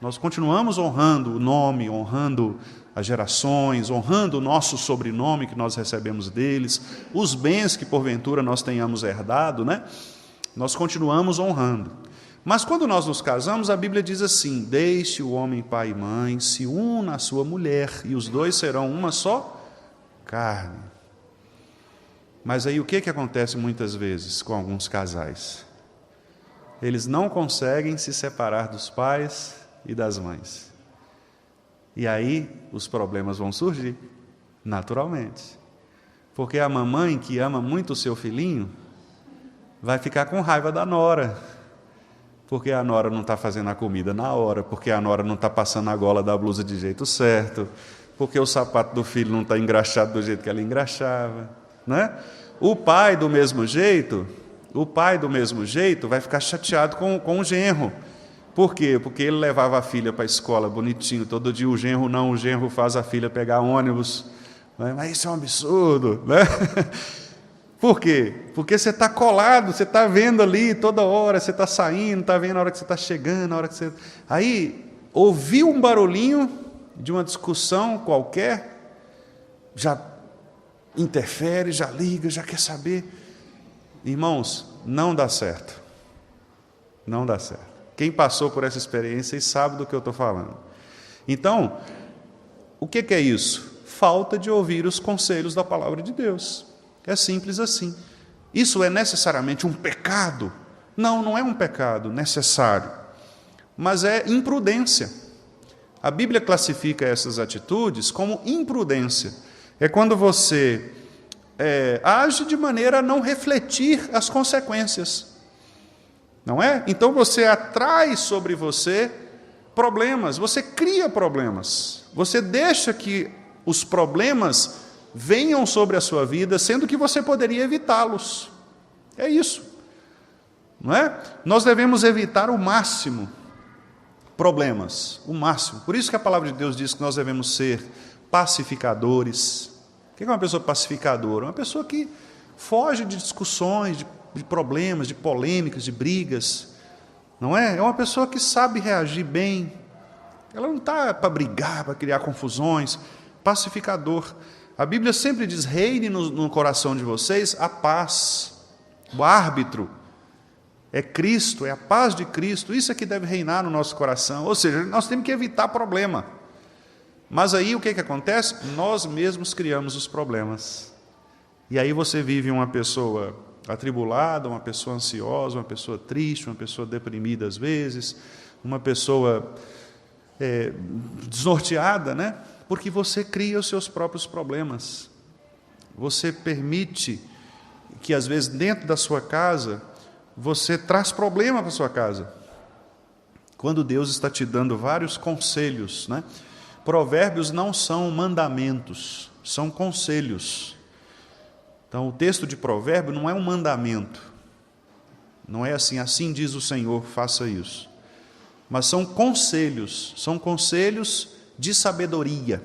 nós continuamos honrando o nome, honrando as gerações, honrando o nosso sobrenome que nós recebemos deles, os bens que porventura nós tenhamos herdado, né? Nós continuamos honrando. Mas quando nós nos casamos, a Bíblia diz assim: deixe o homem pai e mãe, se una à sua mulher, e os dois serão uma só carne. Mas aí o que acontece muitas vezes com alguns casais? Eles não conseguem se separar dos pais e das mães. E aí os problemas vão surgir, naturalmente. Porque a mamãe que ama muito o seu filhinho vai ficar com raiva da nora, porque a nora não está fazendo a comida na hora, porque a nora não está passando a gola da blusa de jeito certo, porque o sapato do filho não está engraxado do jeito que ela engraxava, né? O pai do mesmo jeito vai ficar chateado com o genro. Por quê? Porque ele levava a filha para a escola bonitinho, todo dia o genro faz a filha pegar ônibus, né? Mas isso é um absurdo, né? Por quê? Porque você está colado, você está vendo ali toda hora, você está saindo, está vendo a hora que você está chegando, a hora que você... Aí, ouviu um barulhinho, de uma discussão qualquer, já interfere, já liga, já quer saber. Irmãos, não dá certo. Não dá certo. Quem passou por essa experiência e sabe do que eu estou falando. Então, o que é isso? Falta de ouvir os conselhos da palavra de Deus. É simples assim. Isso é necessariamente um pecado? Não, não é um pecado necessário, mas é imprudência. A Bíblia classifica essas atitudes como imprudência. É quando você age de maneira a não refletir as consequências. Não é? Então você atrai sobre você problemas, você cria problemas. Você deixa que os problemas venham sobre a sua vida, sendo que você poderia evitá-los. É isso. Não é? Nós devemos evitar o máximo problemas, o máximo. Por isso que a palavra de Deus diz que nós devemos ser pacificadores. O que é uma pessoa pacificadora? Uma pessoa que foge de discussões, de problemas, de polêmicas, de brigas. Não é? É uma pessoa que sabe reagir bem. Ela não está para brigar, para criar confusões. Pacificador. A Bíblia sempre diz: reine no coração de vocês a paz. O árbitro é Cristo, é a paz de Cristo. Isso é que deve reinar no nosso coração. Ou seja, nós temos que evitar problema. Mas aí o que acontece? Nós mesmos criamos os problemas. E aí você vive uma pessoa atribulada, uma pessoa ansiosa, uma pessoa triste, uma pessoa deprimida às vezes, uma pessoa desnorteada, né? Porque você cria os seus próprios problemas. Você permite que, às vezes, dentro da sua casa, você traz problema para a sua casa. Quando Deus está te dando vários conselhos, né? Provérbios não são mandamentos, são conselhos. Então, o texto de provérbio não é um mandamento. Não é assim diz o Senhor, faça isso. Mas são conselhos de sabedoria.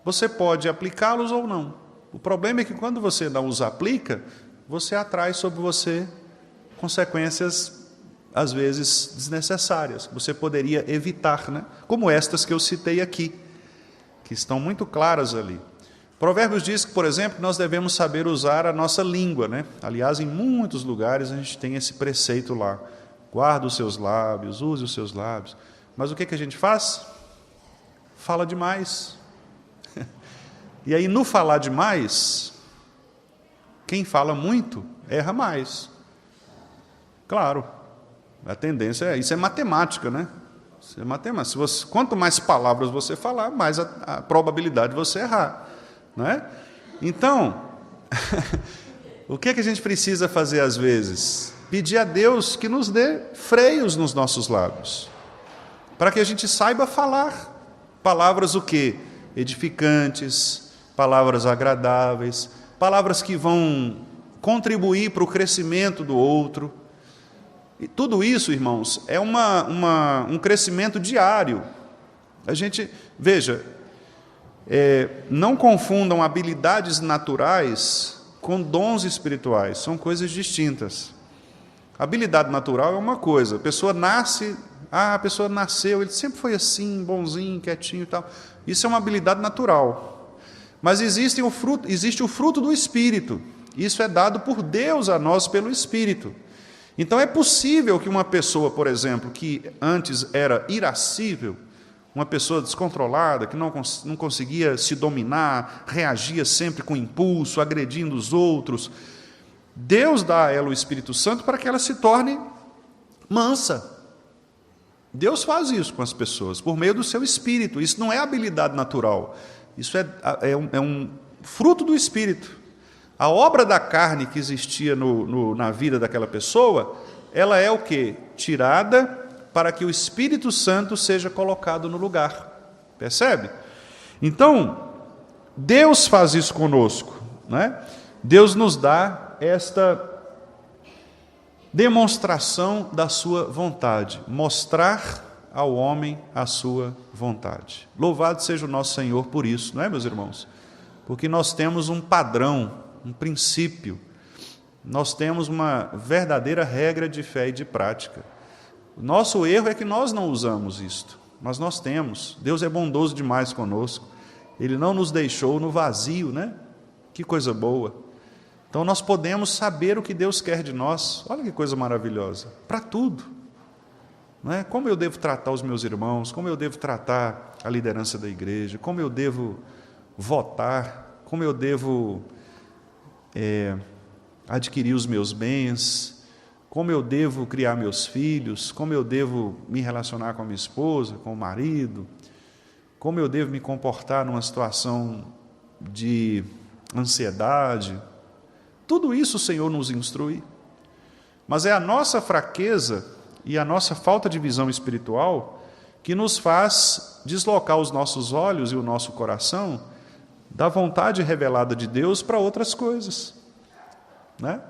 Você pode aplicá-los ou não. O problema é que quando você não os aplica, você atrai sobre você consequências, às vezes, desnecessárias, que você poderia evitar, né? Como estas que eu citei aqui, que estão muito claras ali. Provérbios diz que, por exemplo, nós devemos saber usar a nossa língua, né? Aliás, em muitos lugares a gente tem esse preceito lá. Guarda os seus lábios, use os seus lábios. Mas o que a gente faz? Fala demais. E aí, no falar demais, quem fala muito, erra mais. Claro, a tendência isso é matemática, né? Isso é matemática. Quanto mais palavras você falar, mais a probabilidade de você errar. Não é? Então, o que a gente precisa fazer às vezes? Pedir a Deus que nos dê freios nos nossos lábios, para que a gente saiba falar palavras o quê? Edificantes, palavras agradáveis, palavras que vão contribuir para o crescimento do outro. E tudo isso, irmãos, é um crescimento diário. A gente, veja, não confundam habilidades naturais com dons espirituais, são coisas distintas. Habilidade natural é uma coisa, a pessoa nasceu, ele sempre foi assim, bonzinho, quietinho e tal. Isso é uma habilidade natural. Mas existe o fruto do Espírito. Isso é dado por Deus a nós pelo Espírito. Então é possível que uma pessoa, por exemplo, que antes era irascível, uma pessoa descontrolada, que não conseguia se dominar, reagia sempre com impulso, agredindo os outros, Deus dá a ela o Espírito Santo para que ela se torne mansa. Deus faz isso com as pessoas, por meio do seu Espírito. Isso não é habilidade natural, isso é um fruto do Espírito. A obra da carne que existia na vida daquela pessoa, ela é o quê? Tirada para que o Espírito Santo seja colocado no lugar. Percebe? Então, Deus faz isso conosco, né? Deus nos dá esta demonstração da sua vontade, mostrar ao homem a sua vontade. Louvado seja o nosso Senhor por isso, não é, meus irmãos? Porque nós temos um padrão, um princípio, nós temos uma verdadeira regra de fé e de prática. O nosso erro é que nós não usamos isto. mas nós temos. Deus é bondoso demais conosco. Ele não nos deixou no vazio, né? Que coisa boa. Então nós podemos saber o que Deus quer de nós. Olha que coisa maravilhosa. Para tudo. Não é? Como eu devo tratar os meus irmãos, como eu devo tratar a liderança da igreja, como eu devo votar, como eu devo adquirir os meus bens, como eu devo criar meus filhos, como eu devo me relacionar com a minha esposa, com o marido, como eu devo me comportar numa situação de ansiedade. Tudo isso o Senhor nos instrui. Mas é a nossa fraqueza e a nossa falta de visão espiritual que nos faz deslocar os nossos olhos e o nosso coração da vontade revelada de Deus para outras coisas, né?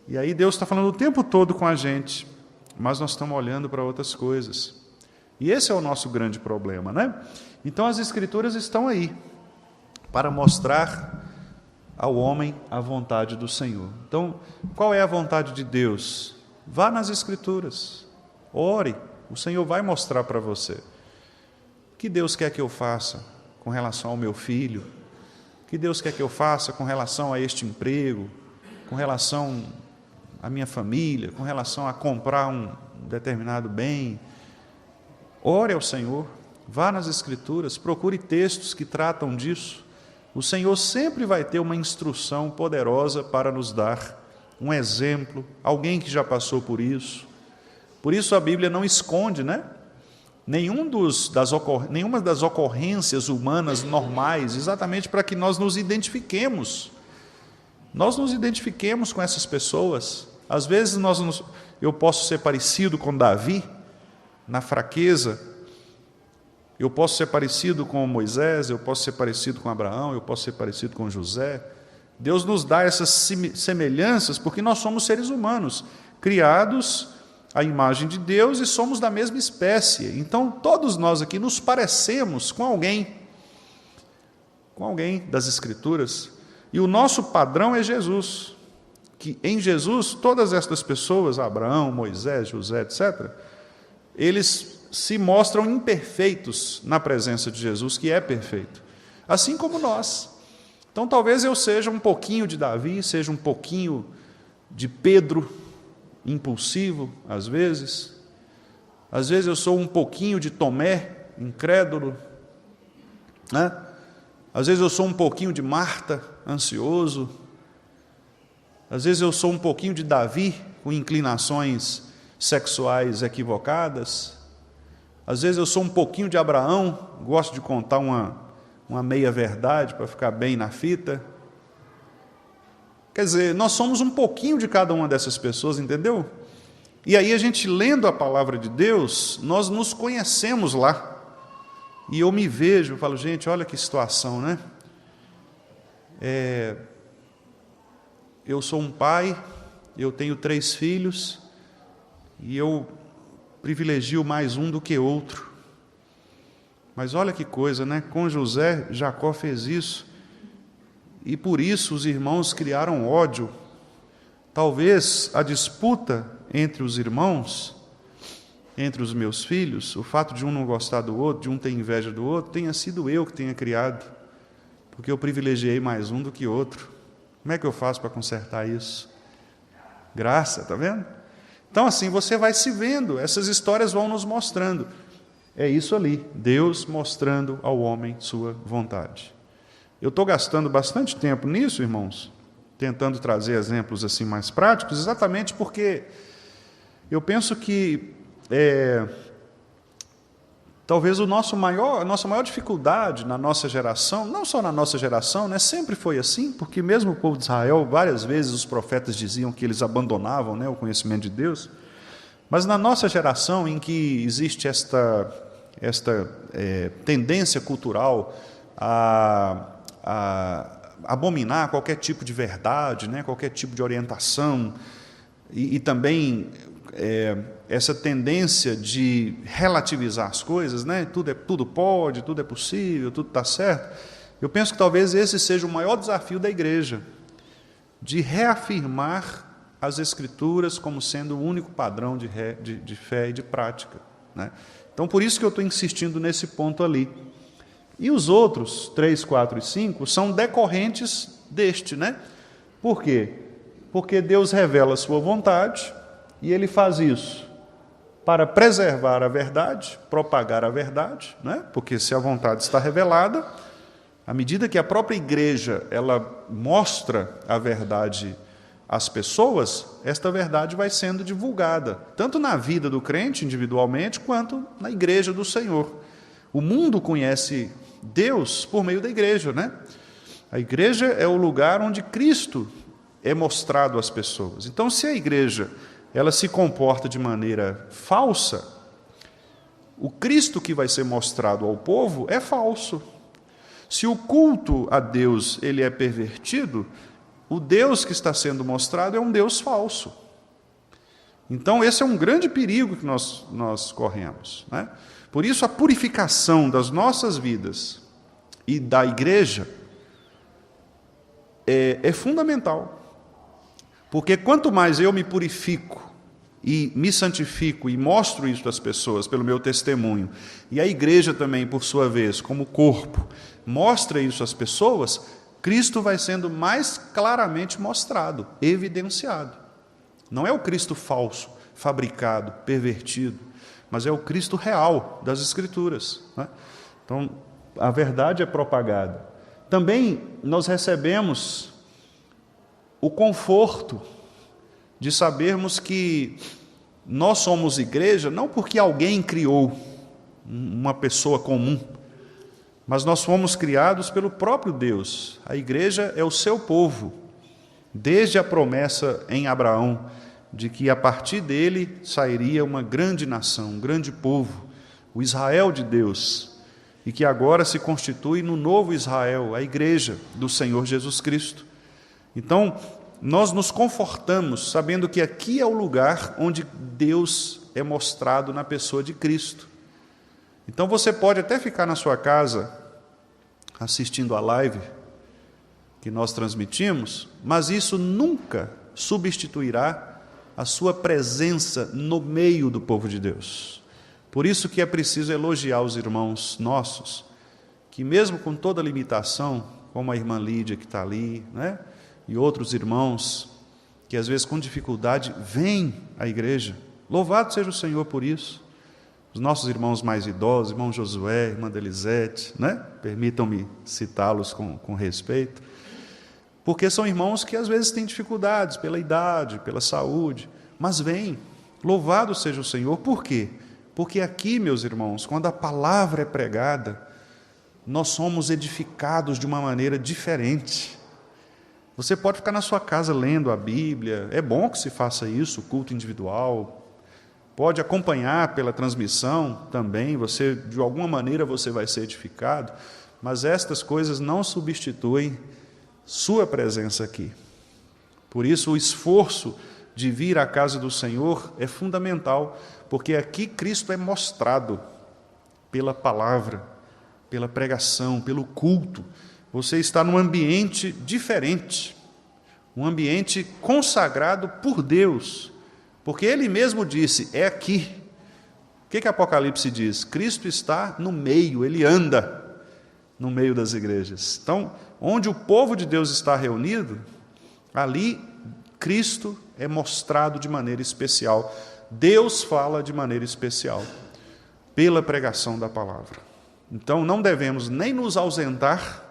E aí Deus está falando o tempo todo com a gente, mas nós estamos olhando para outras coisas. E esse é o nosso grande problema, né? Então as Escrituras estão aí para mostrar ao homem a vontade do Senhor. Então, qual é a vontade de Deus? Vá nas Escrituras, ore, o Senhor vai mostrar para você. O que Deus quer que eu faça com relação ao meu filho? O que Deus quer que eu faça com relação a este emprego? Com relação à minha família? Com relação a comprar um determinado bem? Ore ao Senhor, vá nas Escrituras, procure textos que tratam disso. O Senhor sempre vai ter uma instrução poderosa para nos dar, um exemplo, alguém que já passou por isso. Por isso a Bíblia não esconde, né? Nenhuma das ocorrências humanas normais, exatamente para que nós nos identifiquemos. Nós nos identifiquemos com essas pessoas. Às vezes eu posso ser parecido com Davi, na fraqueza. Eu posso ser parecido com Moisés, eu posso ser parecido com Abraão, eu posso ser parecido com José. Deus nos dá essas semelhanças porque nós somos seres humanos, criados à imagem de Deus e somos da mesma espécie. Então, todos nós aqui nos parecemos com alguém das Escrituras. E o nosso padrão é Jesus, que em Jesus, todas estas pessoas, Abraão, Moisés, José, etc., eles se mostram imperfeitos na presença de Jesus, que é perfeito, assim como nós. Então, talvez eu seja um pouquinho de Davi, seja um pouquinho de Pedro, impulsivo, às vezes eu sou um pouquinho de Tomé, incrédulo, né? Às vezes eu sou um pouquinho de Marta, ansioso, às vezes eu sou um pouquinho de Davi, com inclinações sexuais equivocadas. Às vezes eu sou um pouquinho de Abraão, gosto de contar uma meia-verdade para ficar bem na fita. Quer dizer, nós somos um pouquinho de cada uma dessas pessoas, entendeu? E aí a gente lendo a palavra de Deus, nós nos conhecemos lá. E eu me vejo, falo, gente, olha que situação, né? Eu sou um pai, eu tenho 3 filhos, e eu privilegio mais um do que outro. Mas olha que coisa, né? Com José, Jacó fez isso, e por isso os irmãos criaram ódio. Talvez a disputa entre os irmãos, entre os meus filhos, o fato de um não gostar do outro, de um ter inveja do outro, tenha sido eu que tenha criado, porque eu privilegiei mais um do que outro. Como é que eu faço para consertar isso? Graça, está vendo? Então, assim, você vai se vendo, essas histórias vão nos mostrando. É isso ali, Deus mostrando ao homem sua vontade. Eu estou gastando bastante tempo nisso, irmãos, tentando trazer exemplos assim mais práticos, exatamente porque eu penso que talvez a nossa maior dificuldade na nossa geração, não só na nossa geração, né, sempre foi assim, porque mesmo o povo de Israel, várias vezes os profetas diziam que eles abandonavam, né, o conhecimento de Deus, mas na nossa geração em que existe esta tendência cultural a abominar qualquer tipo de verdade, né, qualquer tipo de orientação, e também essa tendência de relativizar as coisas, né? Tudo pode, tudo é possível, tudo está certo. Eu penso que talvez esse seja o maior desafio da igreja, de reafirmar as Escrituras como sendo o único padrão de fé e de prática, né? Então, por isso que eu estou insistindo nesse ponto ali. E os outros, 3, 4 e 5, são decorrentes deste, né? Por quê? Porque Deus revela a sua vontade e Ele faz isso para preservar a verdade, propagar a verdade, né? Porque se a vontade está revelada, à medida que a própria igreja ela mostra a verdade às pessoas, esta verdade vai sendo divulgada, tanto na vida do crente individualmente, quanto na igreja do Senhor. O mundo conhece Deus por meio da igreja, né? A igreja é o lugar onde Cristo é mostrado às pessoas. Então, se a igreja ela se comporta de maneira falsa, o Cristo que vai ser mostrado ao povo é falso. Se o culto a Deus ele é pervertido, o Deus que está sendo mostrado é um Deus falso. Então, esse é um grande perigo que nós corremos, né? Por isso, a purificação das nossas vidas e da igreja é fundamental. Porque quanto mais eu me purifico e me santifico e mostro isso às pessoas pelo meu testemunho, e a igreja também, por sua vez, como corpo, mostra isso às pessoas, Cristo vai sendo mais claramente mostrado, evidenciado. Não é o Cristo falso, fabricado, pervertido, mas é o Cristo real das Escrituras, né? Então, a verdade é propagada. Também nós recebemos o conforto de sabermos que nós somos igreja não porque alguém criou uma pessoa comum, mas nós fomos criados pelo próprio Deus. A igreja é o seu povo, desde a promessa em Abraão de que a partir dele sairia uma grande nação, um grande povo, o Israel de Deus, e que agora se constitui no novo Israel, a igreja do Senhor Jesus Cristo. Então, nós nos confortamos sabendo que aqui é o lugar onde Deus é mostrado na pessoa de Cristo. Então, você pode até ficar na sua casa assistindo a live que nós transmitimos, mas isso nunca substituirá a sua presença no meio do povo de Deus. Por isso que é preciso elogiar os irmãos nossos, que mesmo com toda limitação, como a irmã Lídia que está ali, né? E outros irmãos que às vezes com dificuldade vêm à igreja. Louvado seja o Senhor por isso. Os nossos irmãos mais idosos, irmão Josué, irmã Delisete, né? Permitam-me citá-los com respeito, porque são irmãos que às vezes têm dificuldades pela idade, pela saúde, mas vêm. Louvado seja o Senhor. Por quê? Porque aqui, meus irmãos, quando a palavra é pregada, nós somos edificados de uma maneira diferente. Você pode ficar na sua casa lendo a Bíblia, é bom que se faça isso, culto individual, pode acompanhar pela transmissão também, de alguma maneira você vai ser edificado, mas estas coisas não substituem sua presença aqui. Por isso o esforço de vir à casa do Senhor é fundamental, porque aqui Cristo é mostrado pela palavra, pela pregação, pelo culto. Você está num ambiente diferente, um ambiente consagrado por Deus, porque Ele mesmo disse, é aqui. O que Apocalipse diz? Cristo está no meio, Ele anda no meio das igrejas. Então, onde o povo de Deus está reunido, ali Cristo é mostrado de maneira especial. Deus fala de maneira especial, pela pregação da palavra. Então, não devemos nem nos ausentar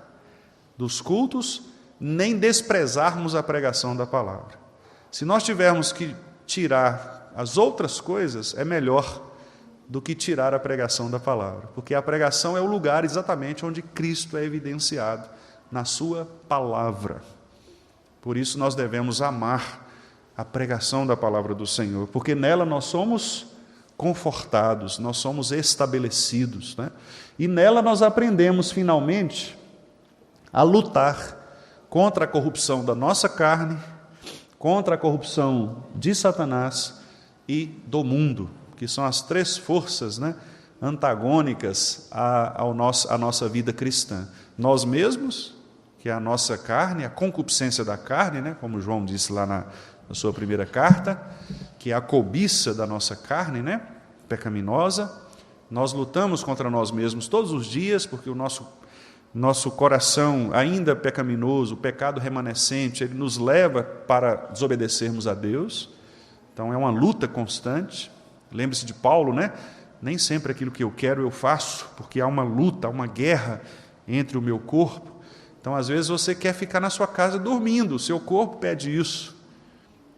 dos cultos, nem desprezarmos a pregação da palavra. Se nós tivermos que tirar as outras coisas, é melhor do que tirar a pregação da palavra, porque a pregação é o lugar exatamente onde Cristo é evidenciado, na sua palavra. Por isso nós devemos amar a pregação da palavra do Senhor, porque nela nós somos confortados, nós somos estabelecidos, né? E nela nós aprendemos finalmente a lutar contra a corrupção da nossa carne, contra a corrupção de Satanás e do mundo, que são as três forças, né, antagônicas à nossa vida cristã. Nós mesmos, que é a nossa carne, a concupiscência da carne, né, como João disse lá na sua primeira carta, que é a cobiça da nossa carne, né, pecaminosa, Nós lutamos contra nós mesmos todos os dias, porque o nosso coração ainda pecaminoso, o pecado remanescente, ele nos leva para desobedecermos a Deus. Então é uma luta constante. Lembre-se de Paulo, né? Nem sempre aquilo que eu quero eu faço, porque há uma luta, há uma guerra entre o meu corpo. Então, às vezes, você quer ficar na sua casa dormindo, o seu corpo pede isso,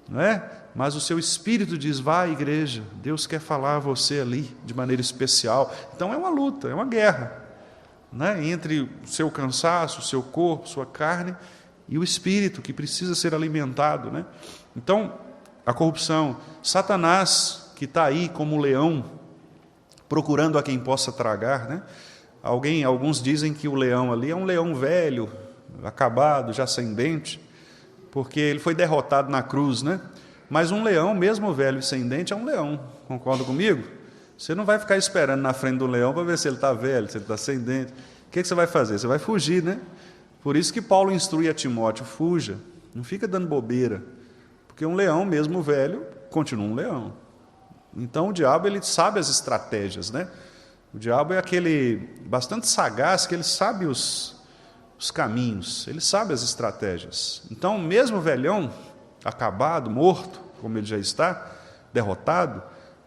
não é? Mas o seu espírito diz, vá à igreja, Deus quer falar a você ali de maneira especial. Então, é uma luta, é uma guerra, né? Entre o seu cansaço, o seu corpo, sua carne e o espírito que precisa ser alimentado, né? Então, a corrupção, Satanás, que está aí como um leão, procurando a quem possa tragar, né? Alguns dizem que o leão ali é um leão velho, acabado, já sem dente, porque ele foi derrotado na cruz, né? Mas um leão, mesmo velho e sem dente, é um leão, concorda comigo? Você não vai ficar esperando na frente do leão para ver se ele está velho, se ele está sem dente. O que você vai fazer? Você vai fugir, né? Por isso que Paulo instrui a Timóteo, fuja, não fica dando bobeira, porque um leão, mesmo velho, continua um leão. Então o diabo, ele sabe as estratégias, né? O diabo é aquele bastante sagaz, que ele sabe os caminhos, ele sabe as estratégias. Então, mesmo velhão, acabado, morto, como ele já está, derrotado,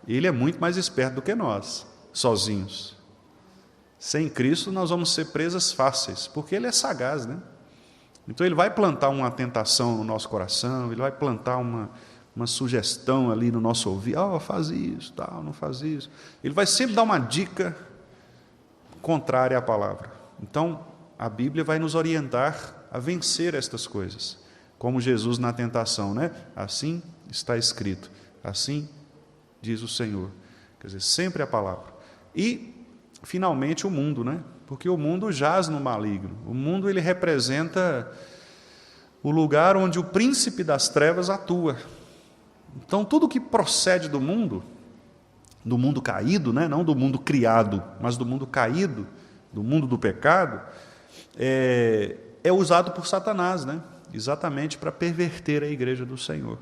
ele é muito mais esperto do que nós, sozinhos. Sem Cristo, nós vamos ser presas fáceis, porque ele é sagaz, né? Então, ele vai plantar uma tentação no nosso coração, ele vai plantar uma sugestão ali no nosso ouvido, faz isso, tal, não faz isso. Ele vai sempre dar uma dica contrária à palavra. Então, a Bíblia vai nos orientar a vencer estas coisas, como Jesus na tentação, né? Assim está escrito, assim diz o Senhor. Quer dizer, sempre a palavra. E, finalmente, o mundo, né? Porque o mundo jaz no maligno. O mundo, ele representa o lugar onde o príncipe das trevas atua. Então, tudo que procede do mundo caído, né? Não do mundo criado, mas do mundo caído, do mundo do pecado, é usado por Satanás, né? Exatamente para perverter a igreja do Senhor.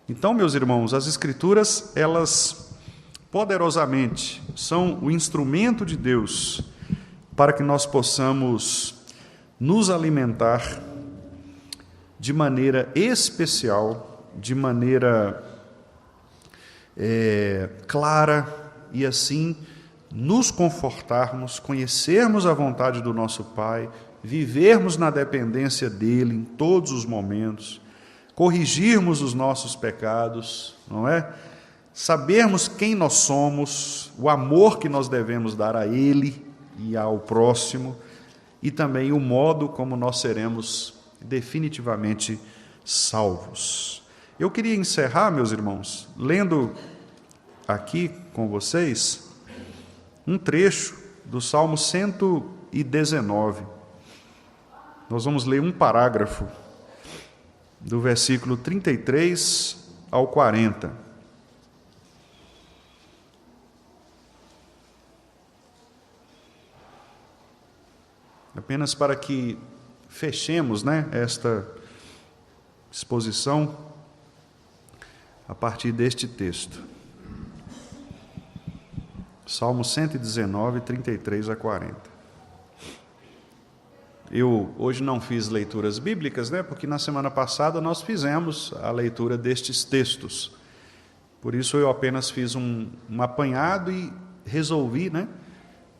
Então, meus irmãos, as Escrituras, elas poderosamente são o instrumento de Deus para que nós possamos nos alimentar de maneira especial, de maneira clara, e assim nos confortarmos, conhecermos a vontade do nosso Pai, vivermos na dependência dEle em todos os momentos, corrigirmos os nossos pecados, não é? Sabermos quem nós somos, o amor que nós devemos dar a Ele e ao próximo, e também o modo como nós seremos definitivamente salvos. Eu queria encerrar, meus irmãos, lendo aqui com vocês um trecho do Salmo 119. Nós vamos ler um parágrafo do versículo 33 ao 40. Apenas para que fechemos, né, esta exposição a partir deste texto. Salmo 119, 33 a 40. Eu hoje não fiz leituras bíblicas, né, porque na semana passada nós fizemos a leitura destes textos. Por isso eu apenas fiz um apanhado e resolvi, né,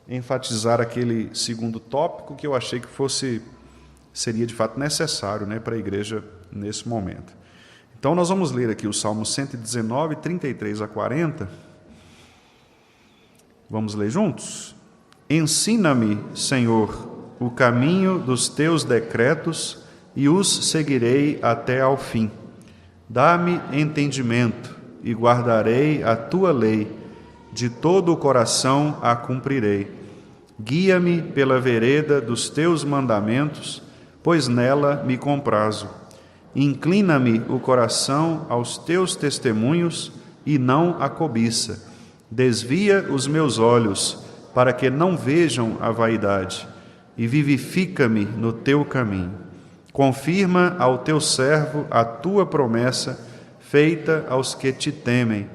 enfatizar aquele segundo tópico que eu achei que seria de fato necessário, né, para a igreja nesse momento. Então nós vamos ler aqui o Salmo 119, 33 a 40. Vamos ler juntos? Ensina-me, Senhor, o caminho dos teus decretos e os seguirei até ao fim. Dá-me entendimento e guardarei a tua lei. De todo o coração a cumprirei. Guia-me pela vereda dos teus mandamentos, pois nela me comprazo. Inclina-me o coração aos teus testemunhos e não a cobiça. Desvia os meus olhos, para que não vejam a vaidade, e vivifica-me no teu caminho. Confirma ao teu servo a tua promessa, feita aos que te temem.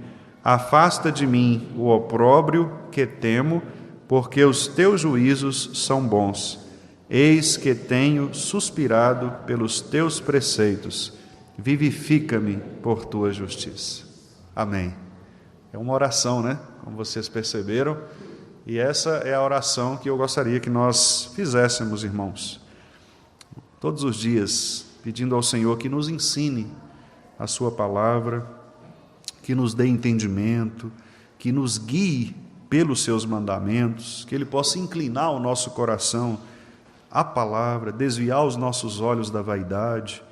Afasta de mim o opróbrio que temo, porque os teus juízos são bons. Eis que tenho suspirado pelos teus preceitos. Vivifica-me por tua justiça. Amém. É uma oração, né? Como vocês perceberam. E essa é a oração que eu gostaria que nós fizéssemos, irmãos. Todos os dias, pedindo ao Senhor que nos ensine a sua palavra, que nos dê entendimento, que nos guie pelos seus mandamentos, que Ele possa inclinar o nosso coração à palavra, desviar os nossos olhos da vaidade,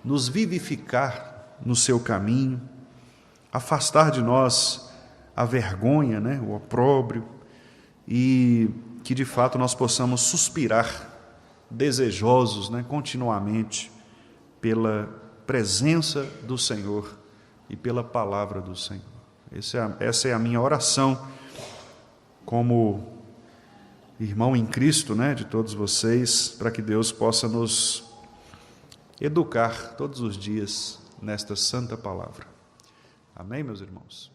nos vivificar no seu caminho, afastar de nós a vergonha, né, o opróbrio, e que de fato nós possamos suspirar, desejosos, né, continuamente, pela presença do Senhor e pela palavra do Senhor. Essa é a minha oração como irmão em Cristo, né, de todos vocês, para que Deus possa nos educar todos os dias nesta santa palavra. Amém, meus irmãos?